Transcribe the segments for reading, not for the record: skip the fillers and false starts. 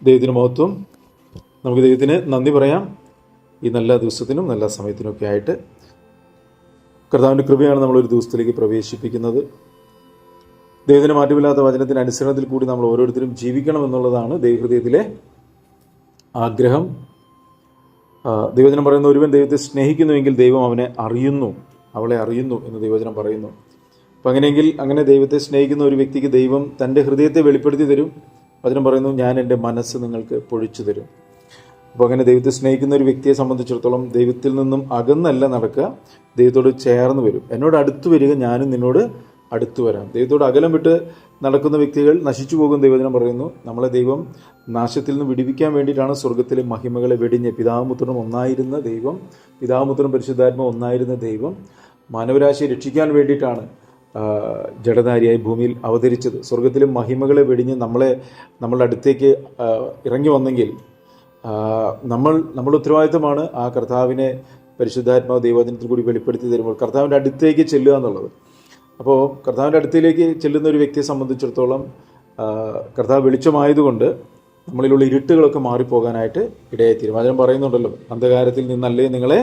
ദൈവത്തിന് മഹത്വം. നമുക്ക് ദൈവത്തിന് നന്ദി പറയാം ഈ നല്ല ദിവസത്തിനും നല്ല സമയത്തിനൊക്കെ ആയിട്ട്. കർത്താവിൻ്റെ കൃപയാണ് നമ്മളൊരു ദിവസത്തിലേക്ക് പ്രവേശിപ്പിക്കുന്നത്. ദൈവത്തിന് മാറ്റമില്ലാത്ത വചനത്തിൻ്റെ അനുസരണത്തിൽ കൂടി നമ്മൾ ഓരോരുത്തരും ജീവിക്കണം എന്നുള്ളതാണ് ദൈവഹൃദയത്തിലെ ആഗ്രഹം. ദൈവവചനം പറയുന്ന, ഒരുവൻ ദൈവത്തെ സ്നേഹിക്കുന്നുവെങ്കിൽ ദൈവം അവനെ അറിയുന്നു, അവളെ അറിയുന്നു എന്ന് ദൈവവചനം പറയുന്നു. അപ്പം അങ്ങനെയെങ്കിൽ അങ്ങനെ ദൈവത്തെ സ്നേഹിക്കുന്ന ഒരു വ്യക്തിക്ക് ദൈവം തൻ്റെ ഹൃദയത്തെ വെളിപ്പെടുത്തി തരും. വചനം പറയുന്നു, ഞാൻ എൻ്റെ മനസ്സ് നിങ്ങൾക്ക് പൊഴിച്ചു തരും. അപ്പോൾ അങ്ങനെ ദൈവത്തെ സ്നേഹിക്കുന്ന ഒരു വ്യക്തിയെ സംബന്ധിച്ചിടത്തോളം ദൈവത്തിൽ നിന്നും അകന്നല്ല നടക്കുക, ദൈവത്തോട് ചേർന്ന് വരും. എന്നോട് അടുത്ത് വരിക, ഞാനും നിന്നോട് അടുത്ത് വരാം. ദൈവത്തോട് അകലം വിട്ട് നടക്കുന്ന വ്യക്തികൾ നശിച്ചു പോകും. ദൈവവചനം പറയുന്നു, നമ്മളെ ദൈവം നാശത്തിൽ നിന്ന് വിടിവിക്കാൻ വേണ്ടിയിട്ടാണ് സ്വർഗത്തിലെ മഹിമകളെ വെടിഞ്ഞ് പിതാവുപുത്രനും ഒന്നായിരുന്ന ദൈവം, പിതാവുപുത്രനും പരിശുദ്ധാത്മാവും ഒന്നായിരുന്ന ദൈവം മാനവരാശിയെ രക്ഷിക്കാൻ വേണ്ടിയിട്ടാണ് ജഡധാരിയായി ഭൂമിയിൽ അവതരിച്ചത്. സ്വർഗത്തിലെ മഹിമകളെ വെടിഞ്ഞ് നമ്മളുടെ അടുത്തേക്ക് ഇറങ്ങി വന്നെങ്കിൽ നമ്മുടെ ഉത്തരവാദിത്തമാണ് ആ കർത്താവിനെ പരിശുദ്ധാത്മാവ് ദൈവവചനത്തിൽ കൂടി വെളിപ്പെടുത്തി തരുമ്പോൾ കർത്താവിൻ്റെ അടുത്തേക്ക് ചെല്ലുക എന്നുള്ളത്. അപ്പോൾ കർത്താവിൻ്റെ അടുത്തേക്ക് ചെല്ലുന്ന ഒരു വ്യക്തിയെ സംബന്ധിച്ചിടത്തോളം കർത്താവ് വെളിച്ചമായതുകൊണ്ട് നമ്മളിലുള്ള ഇരുട്ടുകളൊക്കെ മാറിപ്പോകാനായിട്ട് ഇടയായിത്തീരും. വചനം പറയുന്നുണ്ടല്ലോ, അന്ധകാരത്തിൽ നിന്നല്ലേ നിങ്ങളെ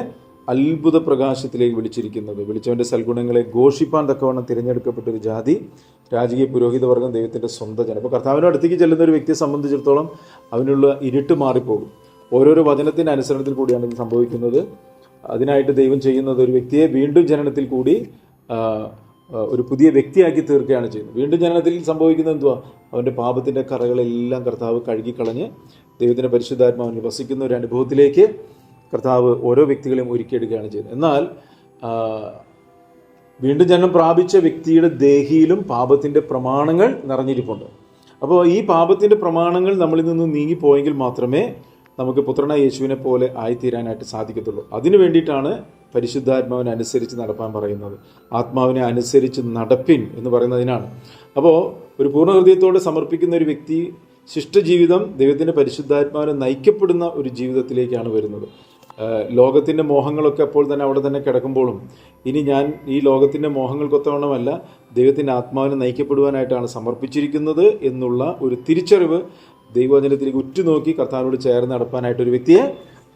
അത്ഭുത പ്രകാശത്തിലേക്ക് വിളിച്ചിരിക്കുന്നത്. വിളിച്ചവൻ്റെ സൽഗുണങ്ങളെ ഘോഷിപ്പാൻ തക്കവണ്ണം തിരഞ്ഞെടുക്കപ്പെട്ട ഒരു ജാതി, രാജകീയ പുരോഹിത വർഗ്ഗം, ദൈവത്തിൻ്റെ സ്വന്തം ജനം. അപ്പോൾ കർത്താവിൻ്റെ അടുത്തേക്ക് ചെല്ലുന്ന ഒരു വ്യക്തിയെ സംബന്ധിച്ചിടത്തോളം അവനുള്ള ഇരുട്ട് മാറിപ്പോകും. ഓരോരോ വചനത്തിൻ്റെ അനുസരണത്തിൽ കൂടിയാണ് ഇത് സംഭവിക്കുന്നത്. അതിനായിട്ട് ദൈവം ചെയ്യുന്നത് ഒരു വ്യക്തിയെ വീണ്ടും ജനനത്തിൽ കൂടി ഒരു പുതിയ വ്യക്തിയാക്കി തീർക്കുകയാണ് ചെയ്യുന്നത്. വീണ്ടും ജനനത്തിൽ സംഭവിക്കുന്നത് എന്തുവാ? അവൻ്റെ പാപത്തിൻ്റെ കറകളെല്ലാം കർത്താവ് കഴുകിക്കളഞ്ഞ് ദൈവത്തിൻ്റെ പരിശുദ്ധാത്മാവിൽ വസിക്കുന്ന ഒരു അനുഭവത്തിലേക്ക് കർത്താവ് ഓരോ വ്യക്തികളെയും ഒരുക്കിയെടുക്കുകയാണ് ചെയ്യുന്നത്. എന്നാൽ വീണ്ടും ജനനം പ്രാപിച്ച വ്യക്തിയുടെ ദേഹിയിലും പാപത്തിൻ്റെ പ്രമാണങ്ങൾ നിറഞ്ഞിരിപ്പുണ്ട്. അപ്പോൾ ഈ പാപത്തിൻ്റെ പ്രമാണങ്ങൾ നമ്മളിൽ നിന്ന് നീങ്ങിപ്പോയെങ്കിൽ മാത്രമേ നമുക്ക് പുത്രനായ യേശുവിനെ പോലെ ആയിത്തീരാനായിട്ട് സാധിക്കത്തുള്ളൂ. അതിനു വേണ്ടിയിട്ടാണ് പരിശുദ്ധാത്മാവിനെ അനുസരിച്ച് നടപ്പാൻ പറയുന്നത്. ആത്മാവിനെ അനുസരിച്ച് നടപ്പിൻ എന്ന് പറയുന്നതിനാണ്. അപ്പോൾ ഒരു പൂർണ്ണ ഹൃദയത്തോടെ സമർപ്പിക്കുന്ന ഒരു വ്യക്തി ശിഷ്ടജീവിതം ദൈവത്തിൻ്റെ പരിശുദ്ധാത്മാവിനെ നയിക്കപ്പെടുന്ന ഒരു ജീവിതത്തിലേക്കാണ് വരുന്നത്. ലോകത്തിൻ്റെ മോഹങ്ങളൊക്കെ അപ്പോൾ തന്നെ അവിടെ തന്നെ കിടക്കുമ്പോഴും ഇനി ഞാൻ ഈ ലോകത്തിൻ്റെ മോഹങ്ങൾക്കൊത്തവണ്ണമല്ല, ദൈവത്തിൻ്റെ ആത്മാവിനെ നയിക്കപ്പെടുവാനായിട്ടാണ് സമർപ്പിച്ചിരിക്കുന്നത് എന്നുള്ള ഒരു തിരിച്ചറിവ് ദൈവവചനത്തിലേക്ക് ഉറ്റുനോക്കി കർത്താവിനോട് ചേർന്ന് നടപ്പാനായിട്ട് ഒരു വ്യക്തിയെ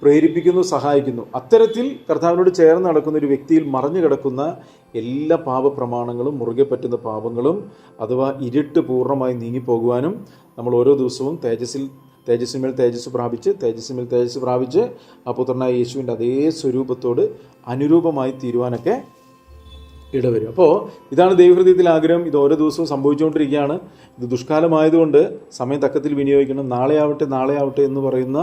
പ്രേരിപ്പിക്കുന്നു, സഹായിക്കുന്നു. അത്തരത്തിൽ കർത്താവിനോട് ചേർന്ന് നടക്കുന്ന ഒരു വ്യക്തിയിൽ മറഞ്ഞു കിടക്കുന്ന എല്ലാ പാപപ്രമാണങ്ങളും, മുറുകെ പറ്റുന്ന പാപങ്ങളും അഥവാ ഇരുട്ട് പൂർണ്ണമായി നീങ്ങിപ്പോകുവാനും നമ്മൾ ഓരോ ദിവസവും തേജസ്സിന്മേൽ തേജസ് പ്രാപിച്ച് ആ പുത്രനായ യേശുവിൻ്റെ അതേ സ്വരൂപത്തോട് അനുരൂപമായി തീരുവാനൊക്കെ ഇടവരും. അപ്പോൾ ഇതാണ് ദൈവഹൃദയത്തിലെ ആഗ്രഹം. ഇത് ഓരോ ദിവസവും സംഭവിച്ചുകൊണ്ടിരിക്കുകയാണ്. ഇത് ദുഷ്കാലമായതുകൊണ്ട് സമയം തക്കത്തിൽ വിനിയോഗിക്കണം. നാളെ ആവട്ടെ എന്ന് പറയുന്ന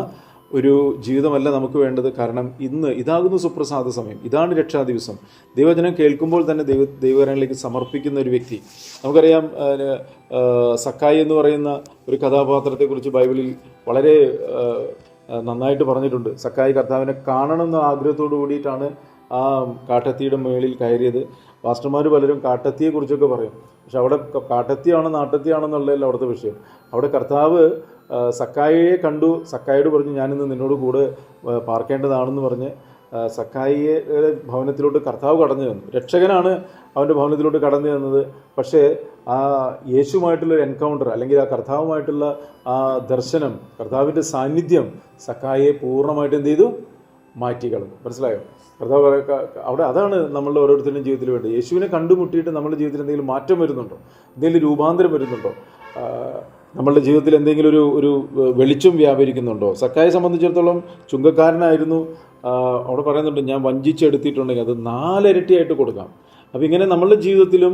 ഒരു ജീവിതമല്ല നമുക്ക് വേണ്ടത്. കാരണം ഇതാകുന്നു സുപ്രസാദ സമയം, ഇതാണ് രക്ഷാ ദിവസം. ദൈവവചനം കേൾക്കുമ്പോൾ തന്നെ ദൈവകരങ്ങളിലേക്ക് സമർപ്പിക്കുന്ന ഒരു വ്യക്തി. നമുക്കറിയാം, സക്കായി എന്ന് പറയുന്ന ഒരു കഥാപാത്രത്തെക്കുറിച്ച് ബൈബിളിൽ വളരെ നന്നായിട്ട് പറഞ്ഞിട്ടുണ്ട്. സക്കായി കർത്താവിനെ കാണണമെന്ന ആഗ്രഹത്തോടു കൂടിയിട്ടാണ് ആ കാട്ടത്തിയുടെ മേളിൽ കയറിയത്. പാസ്റ്റർമാർ പലരും കാട്ടത്തിയെക്കുറിച്ചൊക്കെ പറയും. പക്ഷെ അവിടെ കാട്ടത്തിയാണോ നാട്ടത്തിയാണോ എന്നുള്ളതല്ല അവിടുത്തെ വിഷയം. അവിടെ കർത്താവ് സക്കായിയെ കണ്ടു. സക്കായിയോട് പറഞ്ഞു, ഞാനിന്ന് നിന്നോട് കൂടെ പാർക്കേണ്ടതാണെന്ന് പറഞ്ഞ് സക്കായിയുടെ ഭവനത്തിലോട്ട് കർത്താവ് കടന്നു വന്നു. രക്ഷകനാണ് അവൻ്റെ ഭവനത്തിലോട്ട് കടന്നു വന്നത്. പക്ഷേ ആ യേശുവുമായിട്ടുള്ളൊരു എൻകൗണ്ടർ, അല്ലെങ്കിൽ ആ കർത്താവുമായിട്ടുള്ള ആ ദർശനം, കർത്താവിൻ്റെ സാന്നിധ്യം സക്കായിയെ പൂർണ്ണമായിട്ട് എന്ത് ചെയ്തു? മാറ്റിക്കളഞ്ഞു. മനസ്സിലായോ? കർത്താവ് അവിടെ അതാണ് നമ്മളുടെ ഓരോരുത്തരുടെയും ജീവിതത്തിൽ വേണ്ടത്. യേശുവിനെ കണ്ടുമുട്ടിയിട്ട് നമ്മുടെ ജീവിതത്തിൽ എന്തെങ്കിലും മാറ്റം വരുന്നുണ്ടോ? എന്തെങ്കിലും രൂപാന്തരം വരുന്നുണ്ടോ? നമ്മളുടെ ജീവിതത്തിൽ എന്തെങ്കിലും ഒരു വെളിച്ചം വ്യാപരിക്കുന്നുണ്ടോ? സക്കായെ സംബന്ധിച്ചിടത്തോളം ചുങ്കക്കാരനായിരുന്നു. അവിടെ പറയുന്നുണ്ട്, ഞാൻ വഞ്ചിച്ചെടുത്തിട്ടുണ്ടെങ്കിൽ അത് 4 ഇരട്ടിയായിട്ട് കൊടുക്കാം. അപ്പോൾ ഇങ്ങനെ നമ്മളുടെ ജീവിതത്തിലും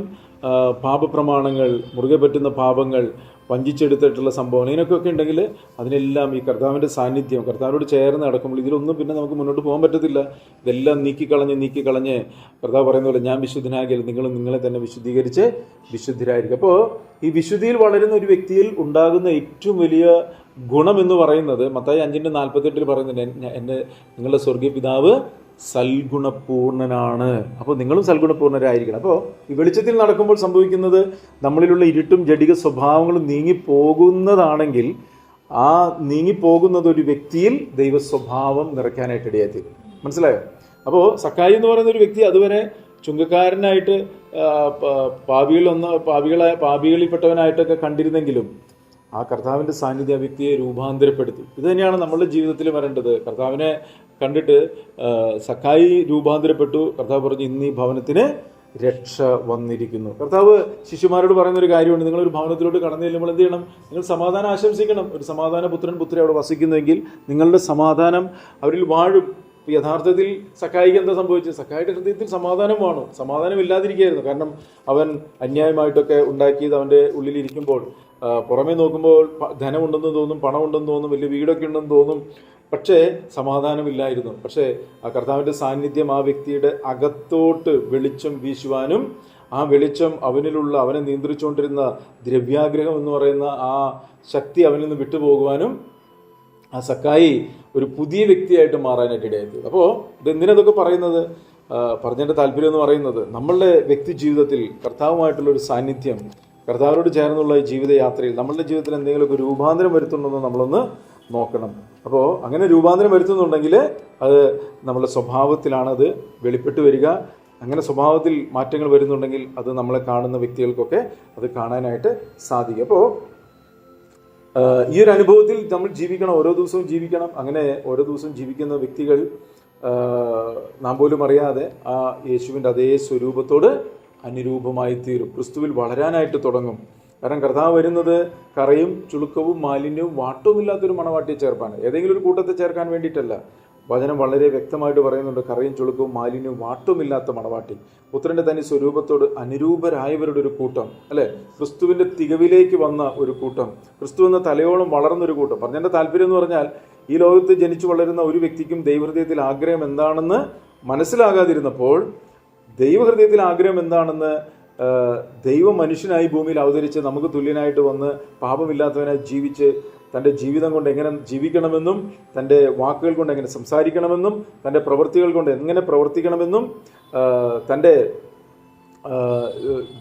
പാപപ്രമാണങ്ങൾ, മുറുകെ പറ്റുന്ന പാപങ്ങൾ, വഞ്ചിച്ചെടുത്തിട്ടുള്ള സംഭവങ്ങൾ, ഇതിനൊക്കെ ഉണ്ടെങ്കിൽ അതിനെല്ലാം ഈ കർത്താവിൻ്റെ സാന്നിധ്യം, കർത്താവിനോട് ചേർന്ന് നടക്കുമ്പോൾ ഇതിലൊന്നും പിന്നെ നമുക്ക് മുന്നോട്ട് പോകാൻ പറ്റത്തില്ല. ഇതെല്ലാം നീക്കിക്കളഞ്ഞ് കർത്താവ് പറയുന്ന പോലെ, ഞാൻ വിശുദ്ധനാകിയാൽ നിങ്ങളും നിങ്ങളെ തന്നെ വിശുദ്ധീകരിച്ച് വിശുദ്ധരായിരിക്കും. അപ്പോൾ ഈ വിശുദ്ധിയിൽ വളരുന്ന ഒരു വ്യക്തിയിൽ ഉണ്ടാകുന്ന ഏറ്റവും വലിയ ഗുണമെന്ന് പറയുന്നത് മത്തായി 5:48 പറയുന്നുണ്ട്, നിങ്ങളുടെ സ്വർഗീയ പിതാവ് സൽഗുണപൂർണനാണ്. അപ്പോൾ നിങ്ങളും സൽഗുണപൂർണരായിരിക്കണം. അപ്പോൾ ഈ വെളിച്ചത്തിൽ നടക്കുമ്പോൾ സംഭവിക്കുന്നത്, നമ്മളിലുള്ള ഇരുട്ടും ജഡിക സ്വഭാവങ്ങളും നീങ്ങിപ്പോകുന്നതാണെങ്കിൽ ആ നീങ്ങിപ്പോകുന്നത് ഒരു വ്യക്തിയിൽ ദൈവ സ്വഭാവം നിറയ്ക്കാനായിട്ട് ഇടയായിത്തീരും. മനസ്സിലായോ? അപ്പോൾ സക്കായി എന്ന് പറയുന്ന ഒരു വ്യക്തി അതുവരെ ചുങ്കക്കാരനായിട്ട് പാപികളിൽപ്പെട്ടവനായിട്ടൊക്കെ കണ്ടിരുന്നെങ്കിലും ആ കർത്താവിൻ്റെ സാന്നിധ്യം ആ വ്യക്തിയെ രൂപാന്തരപ്പെടുത്തി. ഇത് തന്നെയാണ് നമ്മളുടെ ജീവിതത്തിൽ വരേണ്ടത്. കർത്താവിനെ കണ്ടിട്ട് സക്കായി രൂപാന്തരപ്പെട്ടു. കർത്താവ് പറഞ്ഞു, ഇന്ന് ഈ ഭവനത്തിന് രക്ഷ വന്നിരിക്കുന്നു. കർത്താവ് ശിശുമാരോട് പറയുന്നൊരു കാര്യമുണ്ട്, നിങ്ങളൊരു ഭവനത്തിലോട്ട് കടന്നു ചെല്ലുമ്പോൾ എന്ത് ചെയ്യണം? നിങ്ങൾ സമാധാനം ആശംസിക്കണം. ഒരു സമാധാന പുത്രൻ പുത്രി അവിടെ വസിക്കുന്നുവെങ്കിൽ നിങ്ങളുടെ സമാധാനം അവരിൽ വാഴും. യഥാർത്ഥത്തിൽ സക്കായിക്ക് എന്താ സംഭവിച്ചത്? സക്കായിയുടെ ഹൃദയത്തിൽ സമാധാനം വേണം. സമാധാനം ഇല്ലാതിരിക്കുകയായിരുന്നു. കാരണം അവൻ അന്യായമായിട്ടൊക്കെ ഉണ്ടാക്കിയത് അവൻ്റെ ഉള്ളിലിരിക്കുമ്പോൾ പുറമേ നോക്കുമ്പോൾ ധനമുണ്ടെന്ന് തോന്നും, പണമുണ്ടെന്ന് തോന്നും, വലിയ വീടൊക്കെ ഉണ്ടെന്ന് തോന്നും, പക്ഷേ സമാധാനമില്ലായിരുന്നു. പക്ഷേ ആ കർത്താവിൻ്റെ സാന്നിധ്യം ആ വ്യക്തിയുടെ അകത്തോട്ട് വെളിച്ചം വീശുവാനും ആ വെളിച്ചം അവനെ നിയന്ത്രിച്ചുകൊണ്ടിരുന്ന ദ്രവ്യാഗ്രഹം എന്ന് പറയുന്ന ആ ശക്തി അവനിൽ നിന്ന് വിട്ടുപോകുവാനും ആ സക്കായി ഒരു പുതിയ വ്യക്തിയായിട്ട് മാറാനായിട്ട് ഇടയായി. അപ്പോൾ ഇതെന്തിനതൊക്കെ പറയുന്നത്? പറഞ്ഞതിൻ്റെ താല്പര്യം എന്ന് പറയുന്നത്, നമ്മളുടെ വ്യക്തി ജീവിതത്തിൽ കർത്താവുമായിട്ടുള്ളൊരു സാന്നിധ്യം, കർത്താവിനോട് ചേർന്നുള്ള ഈ ജീവിതയാത്രയിൽ നമ്മളുടെ ജീവിതത്തിൽ എന്തെങ്കിലുമൊക്കെ രൂപാന്തരം വരുത്തുന്നുണ്ടോ നമ്മളൊന്ന് നോക്കണം. അപ്പോൾ അങ്ങനെ രൂപാന്തരം വരുത്തുന്നുണ്ടെങ്കിൽ അത് നമ്മുടെ സ്വഭാവത്തിലാണ് അത് വെളിപ്പെട്ട് വരിക. അങ്ങനെ സ്വഭാവത്തിൽ മാറ്റങ്ങൾ വരുന്നുണ്ടെങ്കിൽ അത് നമ്മളെ കാണുന്ന വ്യക്തികൾക്കൊക്കെ അത് കാണാനായിട്ട് സാധിക്കും. അപ്പോൾ ഈ ഒരു അനുഭവത്തിൽ നമ്മൾ ജീവിക്കണം, ഓരോ ദിവസവും ജീവിക്കണം. അങ്ങനെ ഓരോ ദിവസവും ജീവിക്കുന്ന വ്യക്തികൾ നാം പോലും അറിയാതെ ആ യേശുവിൻ്റെ അതേ സ്വരൂപത്തോട് അനുരൂപമായി തീരും. ക്രിസ്തുവിൽ വളരാനായിട്ട് തുടങ്ങും. കാരണം കർത്താവ് വരുന്നത് കറയും ചുളുക്കവും മാലിന്യവും വാട്ടവും ഇല്ലാത്തൊരു മണവാട്ടിയെ ചേർപ്പാണ്. ഏതെങ്കിലും ഒരു കൂട്ടത്തെ ചേർക്കാൻ വേണ്ടിയിട്ടല്ല. വചനം വളരെ വ്യക്തമായിട്ട് പറയുന്നുണ്ട്, കറയും ചുളുക്കവും മാലിന്യവും വാട്ടവുമില്ലാത്ത മണവാട്ടി, പുത്രന്റെ തനി സ്വരൂപത്തോട് അനുരൂപരായവരുടെ ഒരു കൂട്ടം, അല്ലെ? ക്രിസ്തുവിന്റെ തികവിലേക്ക് വന്ന ഒരു കൂട്ടം, ക്രിസ്തു എന്ന തലയോളം വളർന്നൊരു കൂട്ടം. പറഞ്ഞതിന്റെ താല്പര്യം എന്ന് പറഞ്ഞാൽ, ഈ ലോകത്ത് ജനിച്ചു വളരുന്ന ഒരു വ്യക്തിക്കും ദൈവഹൃദയത്തിൽ ആഗ്രഹം എന്താണെന്ന് മനസ്സിലാകാതിരുന്നപ്പോൾ ദൈവഹൃദയത്തിൽ ആഗ്രഹം എന്താണെന്ന് ദൈവ മനുഷ്യനായി ഭൂമിയിൽ അവതരിച്ച് നമുക്ക് തുല്യനായിട്ട് വന്ന് പാപമില്ലാത്തവനായി ജീവിച്ച് തൻ്റെ ജീവിതം കൊണ്ട് എങ്ങനെ ജീവിക്കണമെന്നും തൻ്റെ വാക്കുകൾ കൊണ്ട് എങ്ങനെ സംസാരിക്കണമെന്നും തൻ്റെ പ്രവൃത്തികൾ കൊണ്ട് എങ്ങനെ പ്രവർത്തിക്കണമെന്നും തൻ്റെ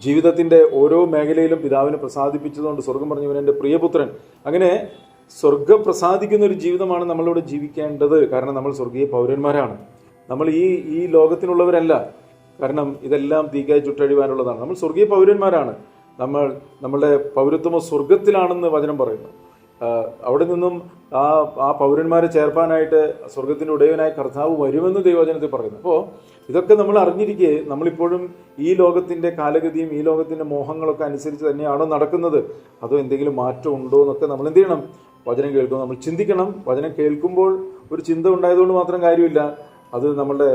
ജീവിതത്തിൻ്റെ ഓരോ മേഖലയിലും പിതാവിനെ പ്രസാദിപ്പിച്ചതുകൊണ്ട് സ്വർഗം പറഞ്ഞവൻ എൻ്റെ പ്രിയപുത്രൻ. അങ്ങനെ സ്വർഗം പ്രസാദിക്കുന്ന ഒരു ജീവിതമാണ് നമ്മളിവിടെ ജീവിക്കേണ്ടത്. കാരണം നമ്മൾ സ്വർഗീയ പൗരന്മാരാണ്. നമ്മൾ ഈ ലോകത്തിനുള്ളവരല്ല. കാരണം ഇതെല്ലാം തീക്കായി ചുട്ടഴിവാനുള്ളതാണ്. നമ്മൾ സ്വർഗീയ പൗരന്മാരാണ്. നമ്മളുടെ പൗരത്വമോ സ്വർഗത്തിലാണെന്ന് വചനം പറയുന്നു. അവിടെ നിന്നും ആ പൗരന്മാരെ ചേർപ്പാനായിട്ട് സ്വർഗത്തിൻ്റെ ഉടയവനായ കർത്താവ് വരുമെന്ന് ദൈവവചനത്തിൽ പറയുന്നു. അപ്പോൾ ഇതൊക്കെ നമ്മൾ അറിഞ്ഞിരിക്കെ നമ്മളിപ്പോഴും ഈ ലോകത്തിൻ്റെ കാലഗതിയും ഈ ലോകത്തിൻ്റെ മോഹങ്ങളൊക്കെ അനുസരിച്ച് തന്നെയാണോ നടക്കുന്നത്, അതോ എന്തെങ്കിലും മാറ്റം ഉണ്ടോ എന്നൊക്കെ നമ്മൾ എന്ത് ചെയ്യണം? വചനം കേൾക്കുമ്പോൾ നമ്മൾ ചിന്തിക്കണം. വചനം കേൾക്കുമ്പോൾ ഒരു ചിന്ത ഉണ്ടായതുകൊണ്ട് മാത്രം കാര്യമില്ല, അത് നമ്മളുടെ